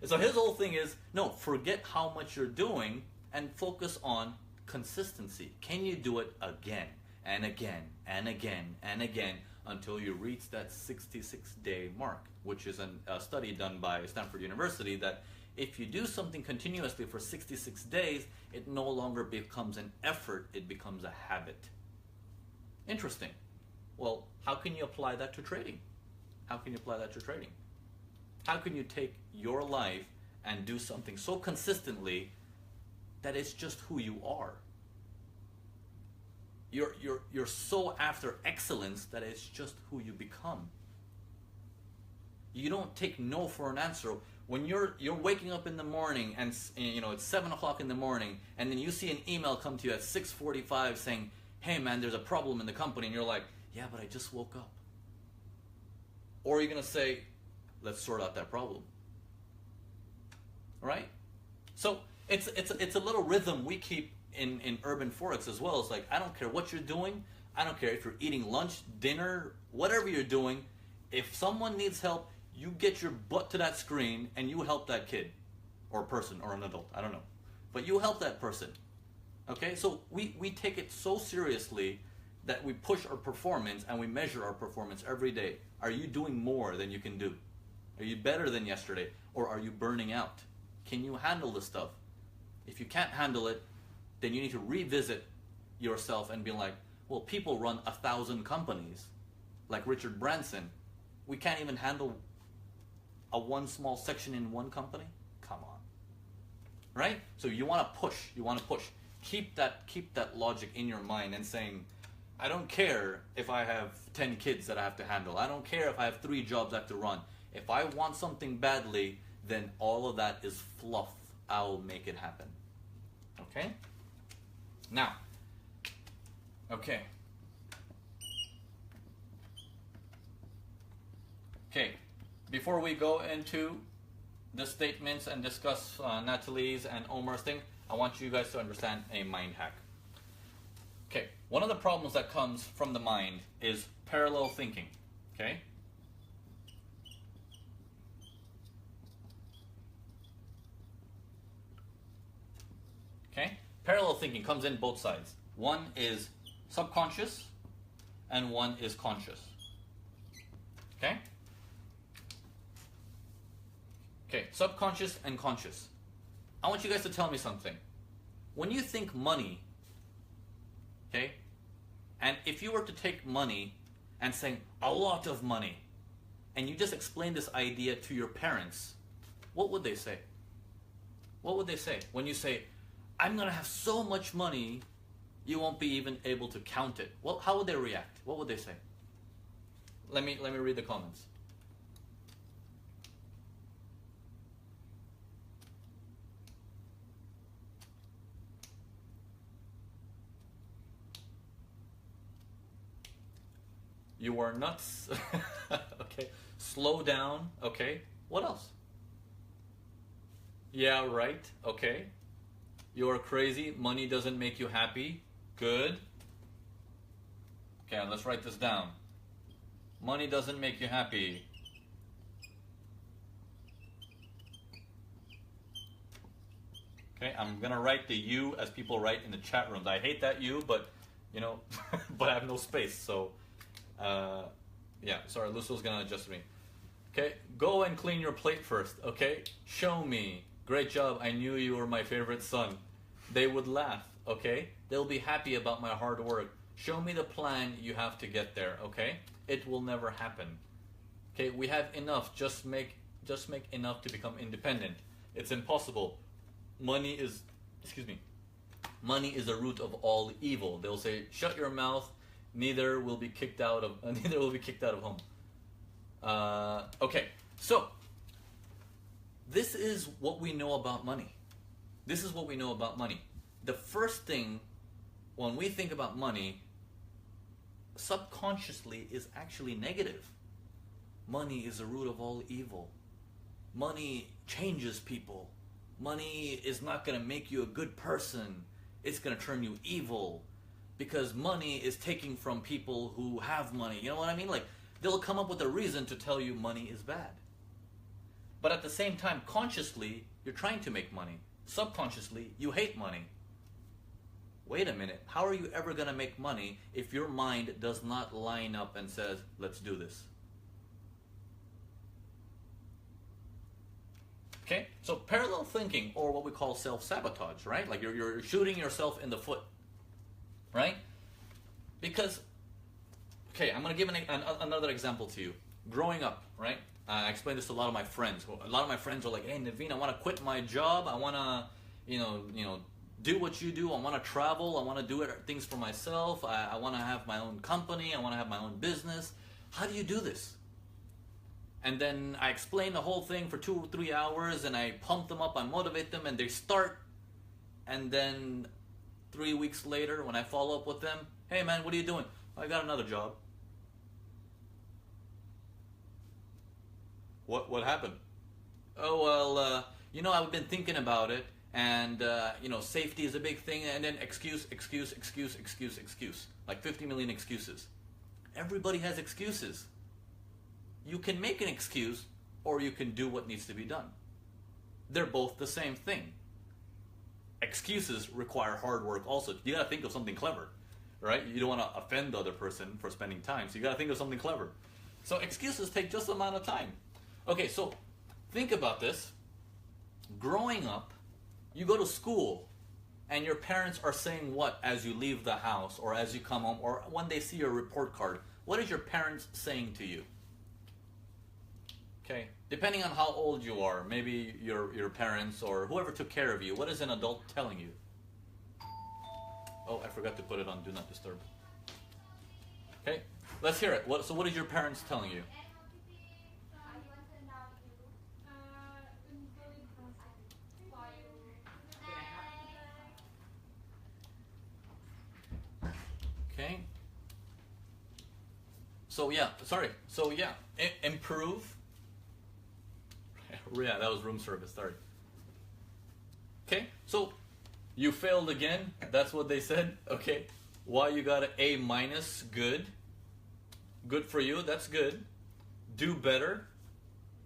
So his whole thing is, no, forget how much you're doing and focus on consistency. Can you do it again and again and again and again until you reach that 66-day mark, which is a study done by Stanford University that if you do something continuously for 66 days, it no longer becomes an effort, it becomes a habit. Interesting. Well, how can you apply that to trading? How can you apply that to trading? How can you take your life and do something so consistently that it's just who you are? You're so after excellence that it's just who you become. You don't take no for an answer. When you're waking up in the morning and it's 7 o'clock in the morning, and then you see an email come to you at 6:45 saying, hey man, there's a problem in the company, and you're like, yeah, but I just woke up. Or you're gonna say, let's sort out that problem. Right? So it's a little rhythm we keep in Urban Forex as well. It's like, I don't care what you're doing, I don't care if you're eating lunch, dinner, whatever you're doing, if someone needs help, you get your butt to that screen and you help that kid or person or an adult, I don't know. But you help that person. Okay, so we take it so seriously that we push our performance and we measure our performance every day. Are you doing more than you can do? Are you better than yesterday? Or are you burning out? Can you handle this stuff? If you can't handle it, then you need to revisit yourself and be like, well, people run 1,000 companies, like Richard Branson. We can't even handle a one small section in one company? Come on. Right? So you want to push. You want to push. Keep that logic in your mind and saying, I don't care if I have 10 kids that I have to handle. I don't care if I have 3 jobs I have to run. If I want something badly, then all of that is fluff. I'll make it happen. Okay? Now, okay. Okay, before we go into the statements and discuss Natalie's and Omar's thing, I want you guys to understand a mind hack. Okay, one of the problems that comes from the mind is parallel thinking, okay? Okay, parallel thinking comes in both sides. One is subconscious and one is conscious, okay? Okay, subconscious and conscious. I want you guys to tell me something. When you think money, okay, and if you were to take money and say a lot of money, and you just explain this idea to your parents, what would they say? What would they say when you say, I'm going to have so much money, you won't be even able to count it? Well, how would they react? What would they say? Let me read the comments. You are nuts. Okay. Slow down. Okay. What else? Yeah, right. Okay. You're crazy. Money doesn't make you happy. Good. Okay, let's write this down. Money doesn't make you happy. Okay, I'm gonna write the U as people write in the chat rooms. I hate that U, but you know, but I have no space, so yeah. Sorry, Lucio's gonna adjust me. Okay, go and clean your plate first. Okay, show me. Great job. I knew you were my favorite son. They would laugh. Okay, they'll be happy about my hard work. Show me the plan you have to get there. Okay, it will never happen. Okay, we have enough. Just make enough to become independent. It's impossible. Money is, excuse me, money is the root of all evil. They'll say, shut your mouth, neither will be kicked out of home. Okay, so this is what we know about money. This is what we know about money. The first thing when we think about money, subconsciously, is actually negative. Money is the root of all evil. Money changes people. Money is not going to make you a good person. It's going to turn you evil. Because money is taking from people who have money. You know what I mean? Like, they'll come up with a reason to tell you money is bad. But at the same time, consciously, you're trying to make money. Subconsciously, you hate money. Wait a minute. How are you ever going to make money if your mind does not line up and says, let's do this? Okay, so parallel thinking, or what we call self-sabotage, right? Like you're shooting yourself in the foot, right? Because, okay, I'm going to give another example to you. Growing up, right? I explained this to a lot of my friends. A lot of my friends are like, hey, Naveen, I want to quit my job. I want to, you know, do what you do. I want to travel. I want to do things for myself. I want to have my own company. I want to have my own business. How do you do this? And then I explain the whole thing for 2 or 3 hours, and I pump them up, I motivate them, and they start. And then 3 weeks later, when I follow up with them, hey man, what are you doing? I got another job. What happened? Oh, well, you know, I've been thinking about it, and, you know, safety is a big thing, and then excuse. Like 50 million excuses. Everybody has excuses. You can make an excuse, or you can do what needs to be done. They're both the same thing. Excuses require hard work also. You gotta think of something clever, right? You don't want to offend the other person for spending time, so you gotta think of something clever. So excuses take just the amount of time. Okay, so think about this. Growing up, you go to school, and your parents are saying what as you leave the house, or as you come home, or when they see your report card. What is your parents saying to you? Okay, depending on how old you are, maybe your parents or whoever took care of you, what is an adult telling you? Oh, I forgot to put it on Do Not Disturb. Okay, let's hear it. So what is your parents telling you? Okay. So yeah, improve. Yeah, that was room service, sorry. Okay, so you failed again, that's what they said. Okay, why you got an A minus? Good. Good for you, that's good. Do better.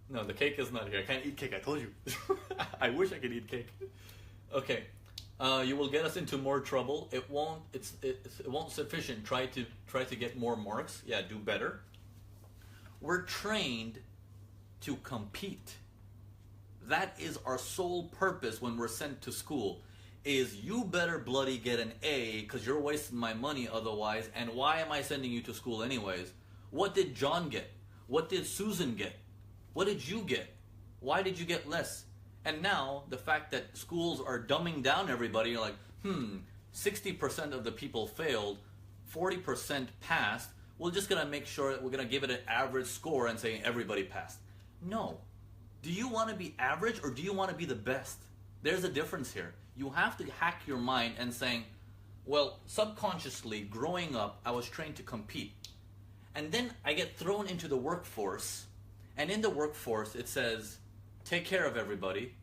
No, the cake is not here. I can't eat cake, I told you. I wish I could eat cake. Okay, you will get us into more trouble. It won't sufficient. Try to get more marks. Yeah, do better. We're trained to compete. That is our sole purpose when we're sent to school, is you better bloody get an A because you're wasting my money otherwise, and why am I sending you to school anyways? What did John get? What did Susan get? What did you get? Why did you get less? And now, the fact that schools are dumbing down everybody, you're like, 60% of the people failed, 40% passed, we're just going to make sure that we're going to give it an average score and say everybody passed. No. Do you want to be average or do you want to be the best? There's a difference here. You have to hack your mind and saying, well, subconsciously, growing up, I was trained to compete. And then I get thrown into the workforce, and in the workforce it says, take care of everybody,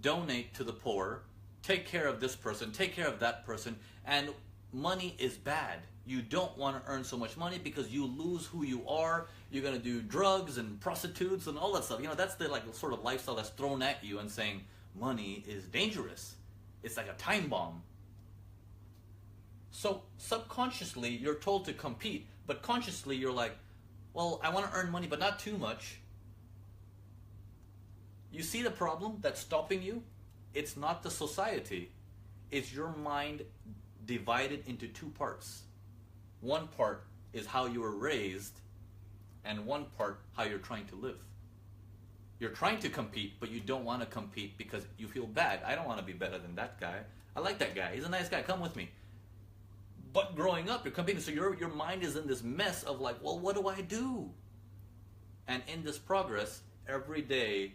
donate to the poor, take care of this person, take care of that person, and money is bad. You don't want to earn so much money because you lose who you are. You're going to do drugs and prostitutes and all that stuff. You know, that's the like sort of lifestyle that's thrown at you and saying money is dangerous. It's like a time bomb. So subconsciously you're told to compete, but consciously you're like, well, I want to earn money, but not too much. You see the problem that's stopping you? It's not the society. It's your mind divided into two parts. One part is how you were raised, and one part how you're trying to live. You're trying to compete, but you don't want to compete because you feel bad. I don't want to be better than that guy. I like that guy. He's a nice guy. Come with me. But growing up, you're competing, so your mind is in this mess of like, well, what do I do? And in this progress, every day,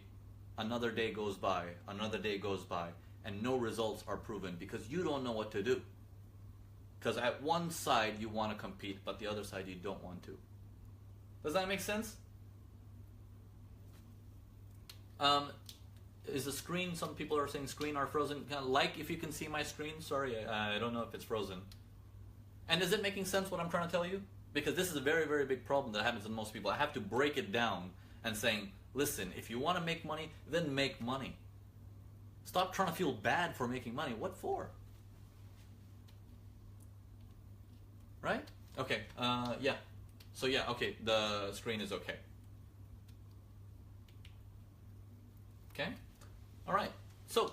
another day goes by, and no results are proven because you don't know what to do. Because at one side you want to compete, but the other side you don't want to. Does that make sense? Is the screen, some people are saying screen are frozen. Like if you can see my screen. Sorry, I don't know if it's frozen. And is it making sense what I'm trying to tell you? Because this is a very, very big problem that happens to most people. I have to break it down and saying, listen, if you want to make money, then make money. Stop trying to feel bad for making money. What for? Right? Okay, yeah. So yeah, okay, the screen is okay. Okay? All right. So,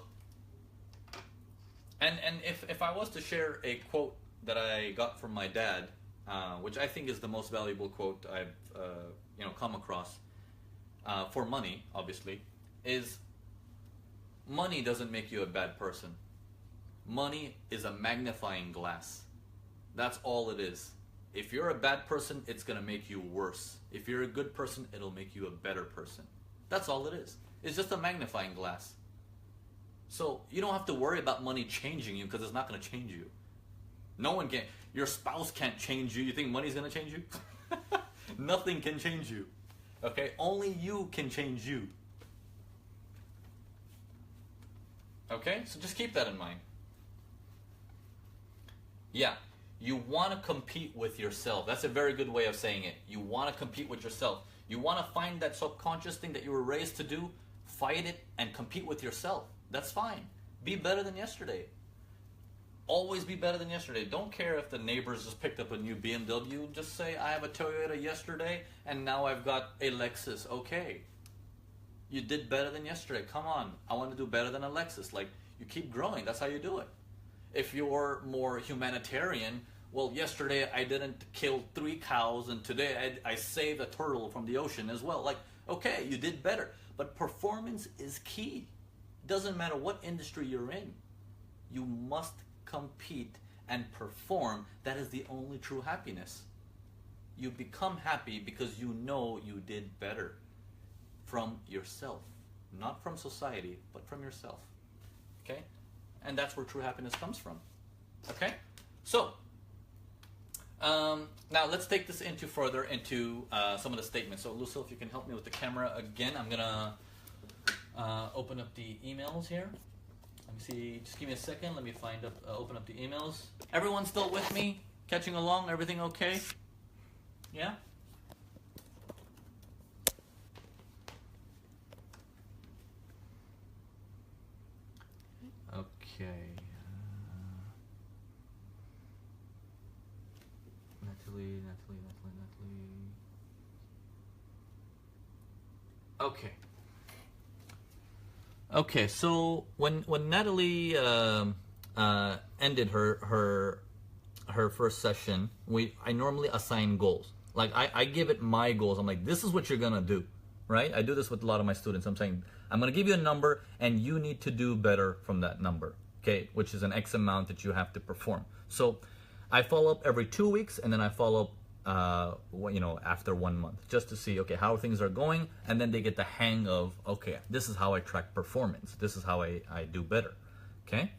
and if I was to share a quote that I got from my dad, which I think is the most valuable quote I've come across for money, obviously, is money doesn't make you a bad person. Money is a magnifying glass. That's all it is. If you're a bad person, it's going to make you worse. If you're a good person, it'll make you a better person. That's all it is. It's just a magnifying glass. So you don't have to worry about money changing you because it's not going to change you. No one can. Your spouse can't change you. You think money's going to change you? Nothing can change you. Okay? Only you can change you. Okay? So just keep that in mind. Yeah. You want to compete with yourself. That's a very good way of saying it. You want to compete with yourself. You want to find that subconscious thing that you were raised to do, fight it, and compete with yourself. That's fine. Be better than yesterday. Always be better than yesterday. Don't care if the neighbors just picked up a new BMW. Just say, I have a Toyota yesterday, and now I've got a Lexus. Okay. You did better than yesterday. Come on. I want to do better than a Lexus. Like, you keep growing. That's how you do it. If you're more humanitarian, well, yesterday I didn't kill 3 cows, and today I saved a turtle from the ocean as well. Like, okay, you did better. But performance is key. Doesn't matter what industry you're in. You must compete and perform. That is the only true happiness. You become happy because you know you did better from yourself. Not from society, but from yourself. Okay? And that's where true happiness comes from. Okay? So, now let's take this further into some of the statements. So, Lucille, if you can help me with the camera again, I'm going to open up the emails here. Let me see. Just give me a second. Let me open up the emails. Everyone still with me? Catching along? Everything okay? Yeah? Okay. Natalie. Okay. Okay, so when Natalie ended her first session, I normally assign goals. Like I give it my goals. I'm like, this is what you're gonna do, right? I do this with a lot of my students. I'm saying, I'm gonna give you a number, and you need to do better from that number, okay? Which is an X amount that you have to perform. So I follow up every 2 weeks, and then I follow up after 1 month, just to see, okay, how things are going, and then they get the hang of, okay, this is how I track performance. This is how I do better, okay?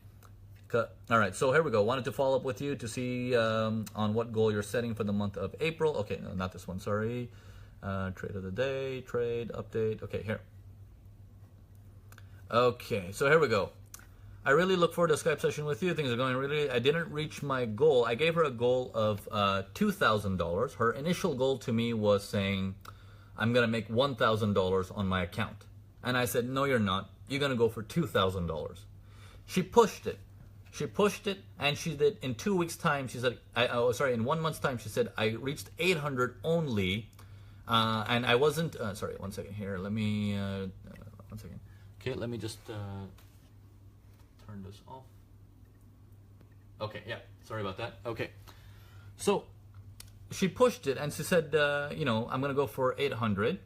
All right, so here we go. Wanted to follow up with you to see on what goal you're setting for the month of April. Okay, no, not this one, sorry. Trade of the day, trade, update. Okay, here. Okay, so here we go. I really look forward to a Skype session with you. Things are going really. I didn't reach my goal. I gave her a goal of $2,000. Her initial goal to me was saying, I'm gonna make $1,000 on my account. And I said, no, you're not. You're gonna go for $2,000. She pushed it. She pushed it, and she did. In 2 weeks' time, she said, in 1 month's time, she said, I reached 800 only, and I wasn't. Sorry, 1 second here. Let me. 1 second. Okay, let me just turn this off. Okay, yeah. Sorry about that. Okay, so she pushed it, and she said, I'm gonna go for 800.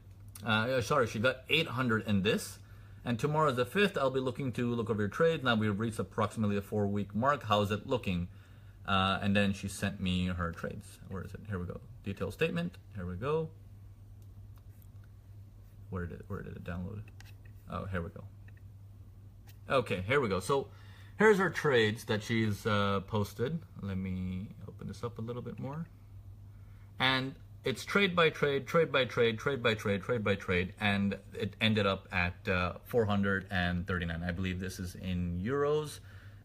Sorry, she got 800 in this. And tomorrow is the 5th. I'll be looking to look over your trade. Now we've reached approximately the 4-week mark. How's it looking? And then she sent me her trades. Where is it? Here we go. Detailed statement. Here we go. Where did it download it? Oh, here we go. Okay, here we go. So here's her trades that she's posted. Let me open this up a little bit more. And it's trade by trade, trade by trade, trade by trade, trade by trade, and it ended up at 439. I believe this is in euros,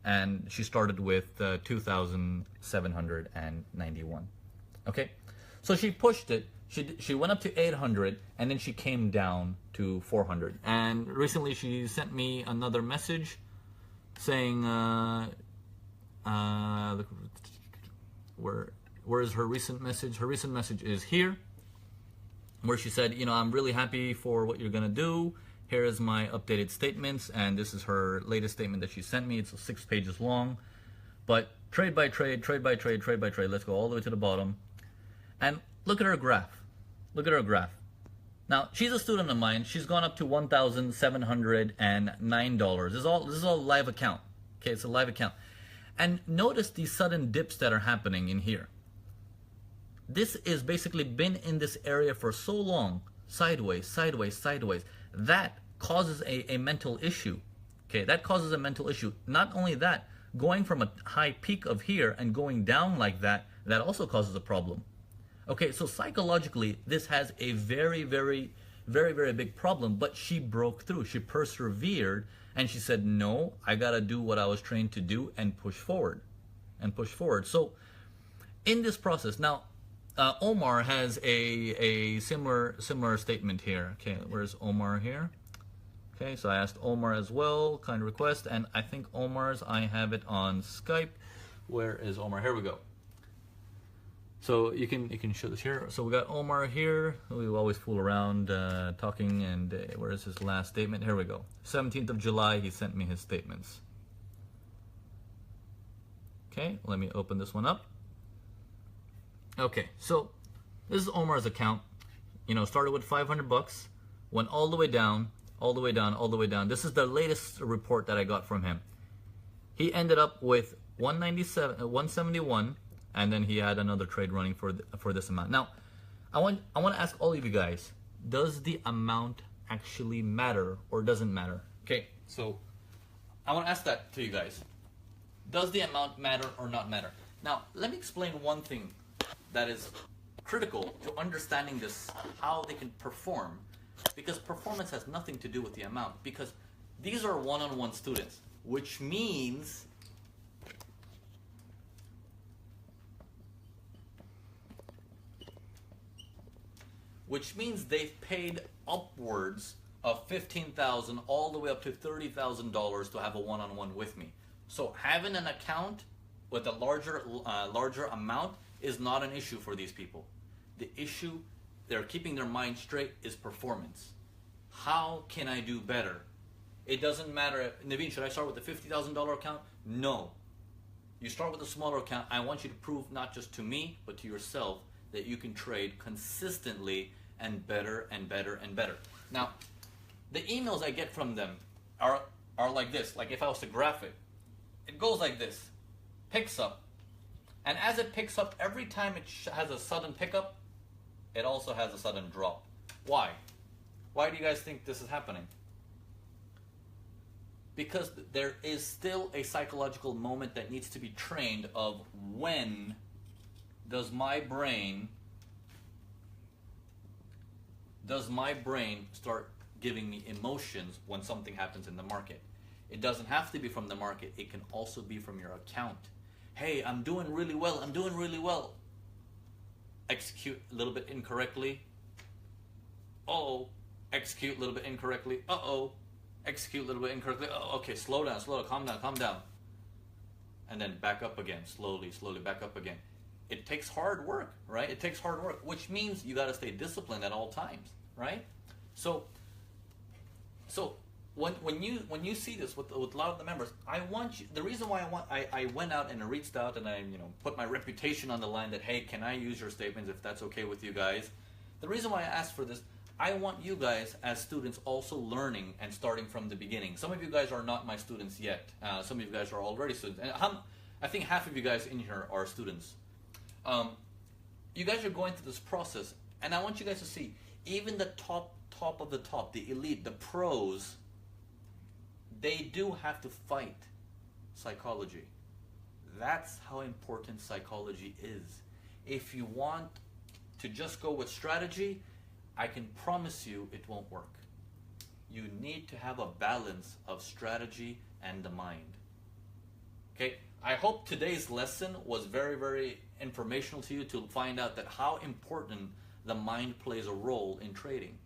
and she started with 2,791. Okay, so she pushed it. She went up to 800, and then she came down to 400. And recently, she sent me another message saying, where is her recent message? Her recent message is here, where she said, I'm really happy for what you're going to do. Here is my updated statements, and this is her latest statement that she sent me. It's 6 pages long, but trade by trade, trade by trade, trade by trade. Let's go all the way to the bottom. And look at her graph. Look at her graph. Now, she's a student of mine. She's gone up to $1,709. This is all live account. Okay, it's a live account. And notice these sudden dips that are happening in here. This is basically been in this area for so long, sideways, sideways, sideways. That causes a mental issue. Okay, that causes a mental issue. Not only that, going from a high peak of here and going down like that, that also causes a problem. Okay, so psychologically, this has a very, very, very, very big problem, but she broke through. She persevered, and she said, no, I gotta do what I was trained to do and push forward. And push forward. So, in this process, now, Omar has a similar statement here. Okay, where's Omar here? Okay, so I asked Omar as well, kind request, and I think Omar's, I have it on Skype. Where is Omar? Here we go. So you can show this here. So we got Omar here. We always fool around talking, and where is his last statement? Here we go. 17th of July, he sent me his statements. Okay, let me open this one up. Okay, so this is Omar's account. Started with 500 bucks, went all the way down, all the way down, all the way down. This is the latest report that I got from him. He ended up with 171, and then he had another trade running for this amount. Now, I want to ask all of you guys: does the amount actually matter or doesn't matter? Okay, so I want to ask that to you guys: does the amount matter or not matter? Now, let me explain one thing that is critical to understanding this, how they can perform, because performance has nothing to do with the amount, because these are one-on-one students, which means they've paid upwards of $15,000 all the way up to $30,000 to have a one-on-one with me. So having an account with a larger amount is not an issue for these people. The issue, they're keeping their mind straight, is performance. How can I do better? It doesn't matter. Naveen, should I start with the $50,000 account? No. You start with a smaller account. I want you to prove not just to me, but to yourself that you can trade consistently and better and better and better. Now, the emails I get from them are like this. Like if I was to graph it, it goes like this. Picks up. And as it picks up, every time it has a sudden pickup, it also has a sudden drop. Why? Why do you guys think this is happening? Because there is still a psychological moment that needs to be trained of when does my brain start giving me emotions when something happens in the market. It doesn't have to be from the market. It can also be from your account. Hey, I'm doing really well. I'm doing really well. Execute a little bit incorrectly. Uh-oh. Execute a little bit incorrectly. Uh-oh. Execute a little bit incorrectly. Oh, okay, slow down, calm down. And then back up again, slowly, back up again. It takes hard work, right? It takes hard work, which means you got to stay disciplined at all times, right? So when you see this with a lot of the members, I want you. The reason why I went out and reached out and I put my reputation on the line that, hey, can I use your statements if that's okay with you guys? The reason why I asked for this, I want you guys as students also learning and starting from the beginning. Some of you guys are not my students yet. Some of you guys are already students. And I think half of you guys in here are students. You guys are going through this process, and I want you guys to see, even the top of the top, the elite, the pros, they do have to fight psychology. That's how important psychology is. If you want to just go with strategy, I can promise you it won't work. You need to have a balance of strategy and the mind. Okay, I hope today's lesson was very, very informational to you to find out that how important the mind plays a role in trading.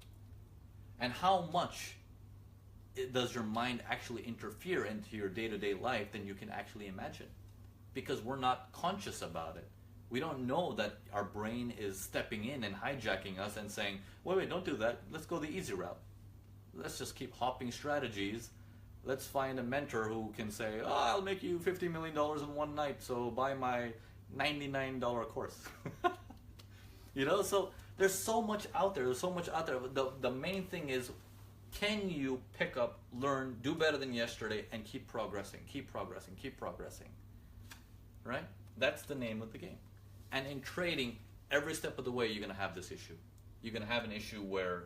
And how much does your mind actually interfere into your day-to-day life than you can actually imagine. Because we're not conscious about it. We don't know that our brain is stepping in and hijacking us and saying, wait, don't do that. Let's go the easy route. Let's just keep hopping strategies. Let's find a mentor who can say, oh, I'll make you $50 million in one night, so buy my $99 course. So there's so much out there. The main thing is, can you pick up, learn, do better than yesterday, and keep progressing, right? That's the name of the game. And in trading, every step of the way, you're going to have this issue. You're going to have an issue where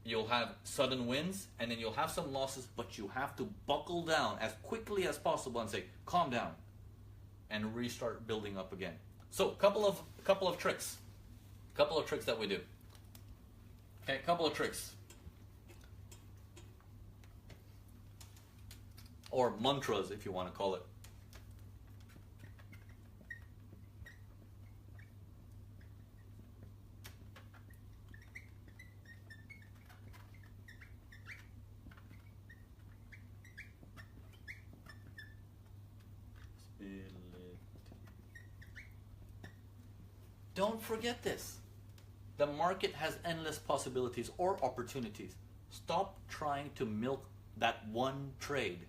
you'll have sudden wins, and then you'll have some losses, but you have to buckle down as quickly as possible and say, calm down, and restart building up again. So, couple of tricks that we do. Okay, couple of tricks. Or mantras, if you want to call it. Don't forget this. The market has endless possibilities or opportunities. Stop trying to milk that one trade.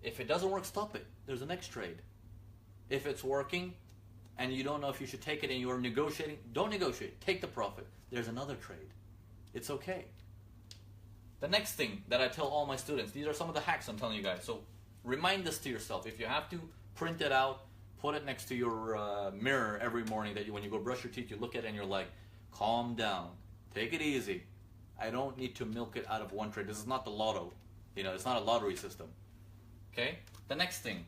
If it doesn't work, stop it. There's a next trade. If it's working and you don't know if you should take it and you're negotiating, don't negotiate. Take the profit. There's another trade. It's okay. The next thing that I tell all my students, these are some of the hacks I'm telling you guys. So remind this to yourself. If you have to, print it out, put it next to your mirror every morning that when you go brush your teeth, you look at it and you're like, calm down. Take it easy. I don't need to milk it out of one trade. This is not the lotto. It's not a lottery system. Okay? The next thing.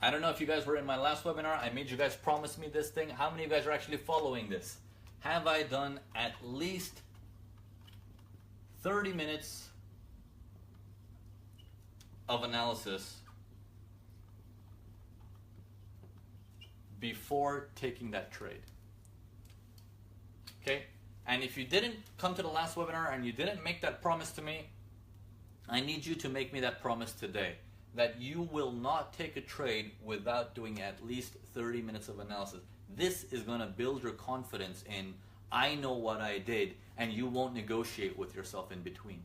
I don't know if you guys were in my last webinar. I made you guys promise me this thing. How many of you guys are actually following this? Have I done at least 30 minutes of analysis before taking that trade? Okay? And if you didn't come to the last webinar and you didn't make that promise to me, I need you to make me that promise today, that you will not take a trade without doing at least 30 minutes of analysis. This is going to build your confidence in, I know what I did, and you won't negotiate with yourself in between.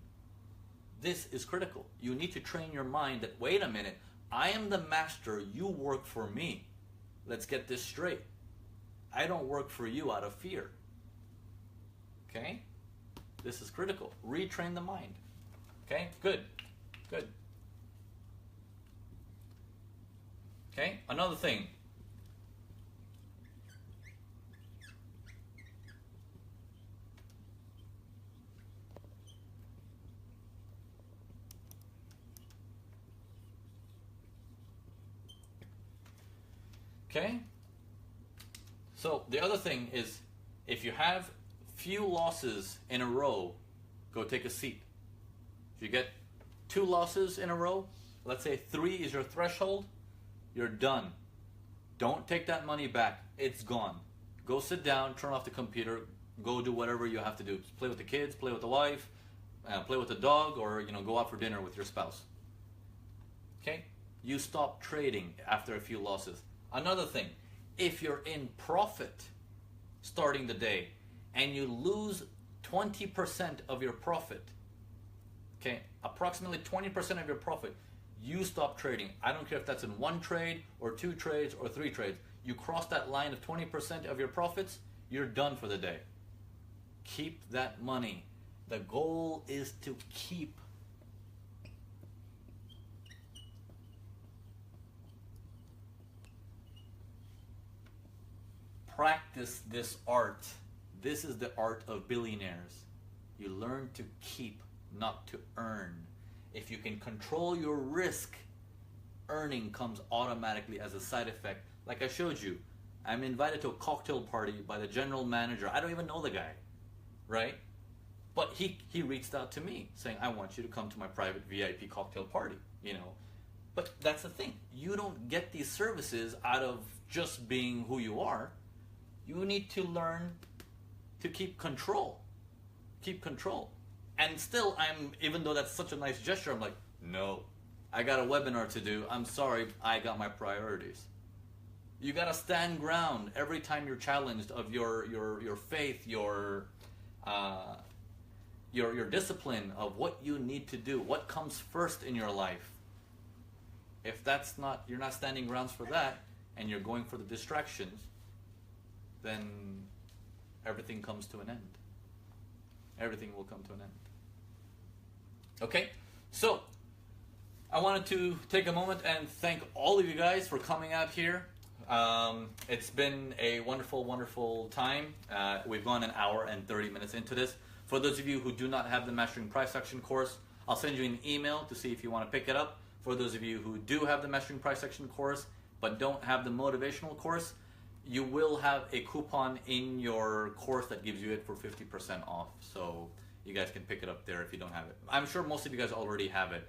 This is critical. You need to train your mind that, wait a minute, I am the master, you work for me. Let's get this straight. I don't work for you out of fear. Okay? This is critical. Retrain the mind. Okay? Good. Good. Okay? Another thing. Okay? So the other thing is, If you have few losses in a row, go take a seat. If you get 2 losses in a row, let's say 3 is your threshold, you're done. Don't take that money back. It's gone. Go sit down, turn off the computer, go do whatever you have to do. Play with the kids, play with the wife, play with the dog, or go out for dinner with your spouse. Okay? You stop trading after a few losses. Another thing, if you're in profit starting the day and you lose 20% of your profit, okay, approximately 20% of your profit, you stop trading. I don't care if that's in 1 trade or 2 trades or 3 trades. You cross that line of 20% of your profits, you're done for the day. Keep that money. The goal is to keep. Practice this art. This is the art of billionaires. You learn to keep, not to earn. If you can control your risk, earning comes automatically as a side effect. Like I showed you, I'm invited to a cocktail party by the general manager. I don't even know the guy, right? But he reached out to me saying, I want you to come to my private VIP cocktail party, But that's the thing. You don't get these services out of just being who you are. You need to learn to keep control. Keep control. And still, even though that's such a nice gesture, I'm like, no, I got a webinar to do. I'm sorry, I got my priorities. You gotta stand ground every time you're challenged of your faith, your discipline of what you need to do, what comes first in your life. If you're not standing grounds for that, and you're going for the distractions, then everything comes to an end. Everything will come to an end. Okay, so I wanted to take a moment and thank all of you guys for coming out here. It's been a wonderful, wonderful time. We've gone 1 hour and 30 minutes into this. For those of you who do not have the Mastering Price Action course, I'll send you an email to see if you want to pick it up. For those of you who do have the Mastering Price Action course but don't have the motivational course, you will have a coupon in your course that gives you it for 50% off. So you guys can pick it up there if you don't have it. I'm sure most of you guys already have it.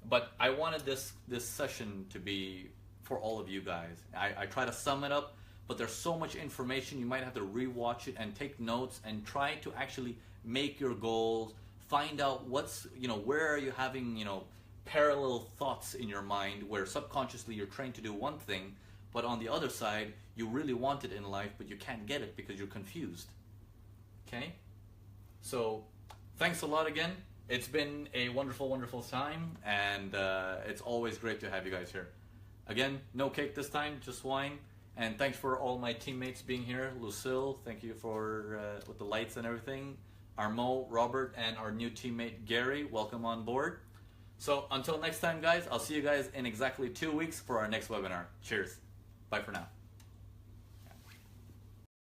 But I wanted this session to be for all of you guys. I try to sum it up, but there's so much information, you might have to rewatch it and take notes and try to actually make your goals, find out where are you having, parallel thoughts in your mind where subconsciously you're trained to do one thing, but on the other side, you really want it in life, but you can't get it because you're confused. Okay? So, thanks a lot again. It's been a wonderful, wonderful time, and it's always great to have you guys here. Again, no cake this time, just wine. And thanks for all my teammates being here. Lucille, thank you for with the lights and everything. Armo, Robert, and our new teammate Gary, welcome on board. So until next time, guys, I'll see you guys in exactly 2 weeks for our next webinar. Cheers. Bye for now.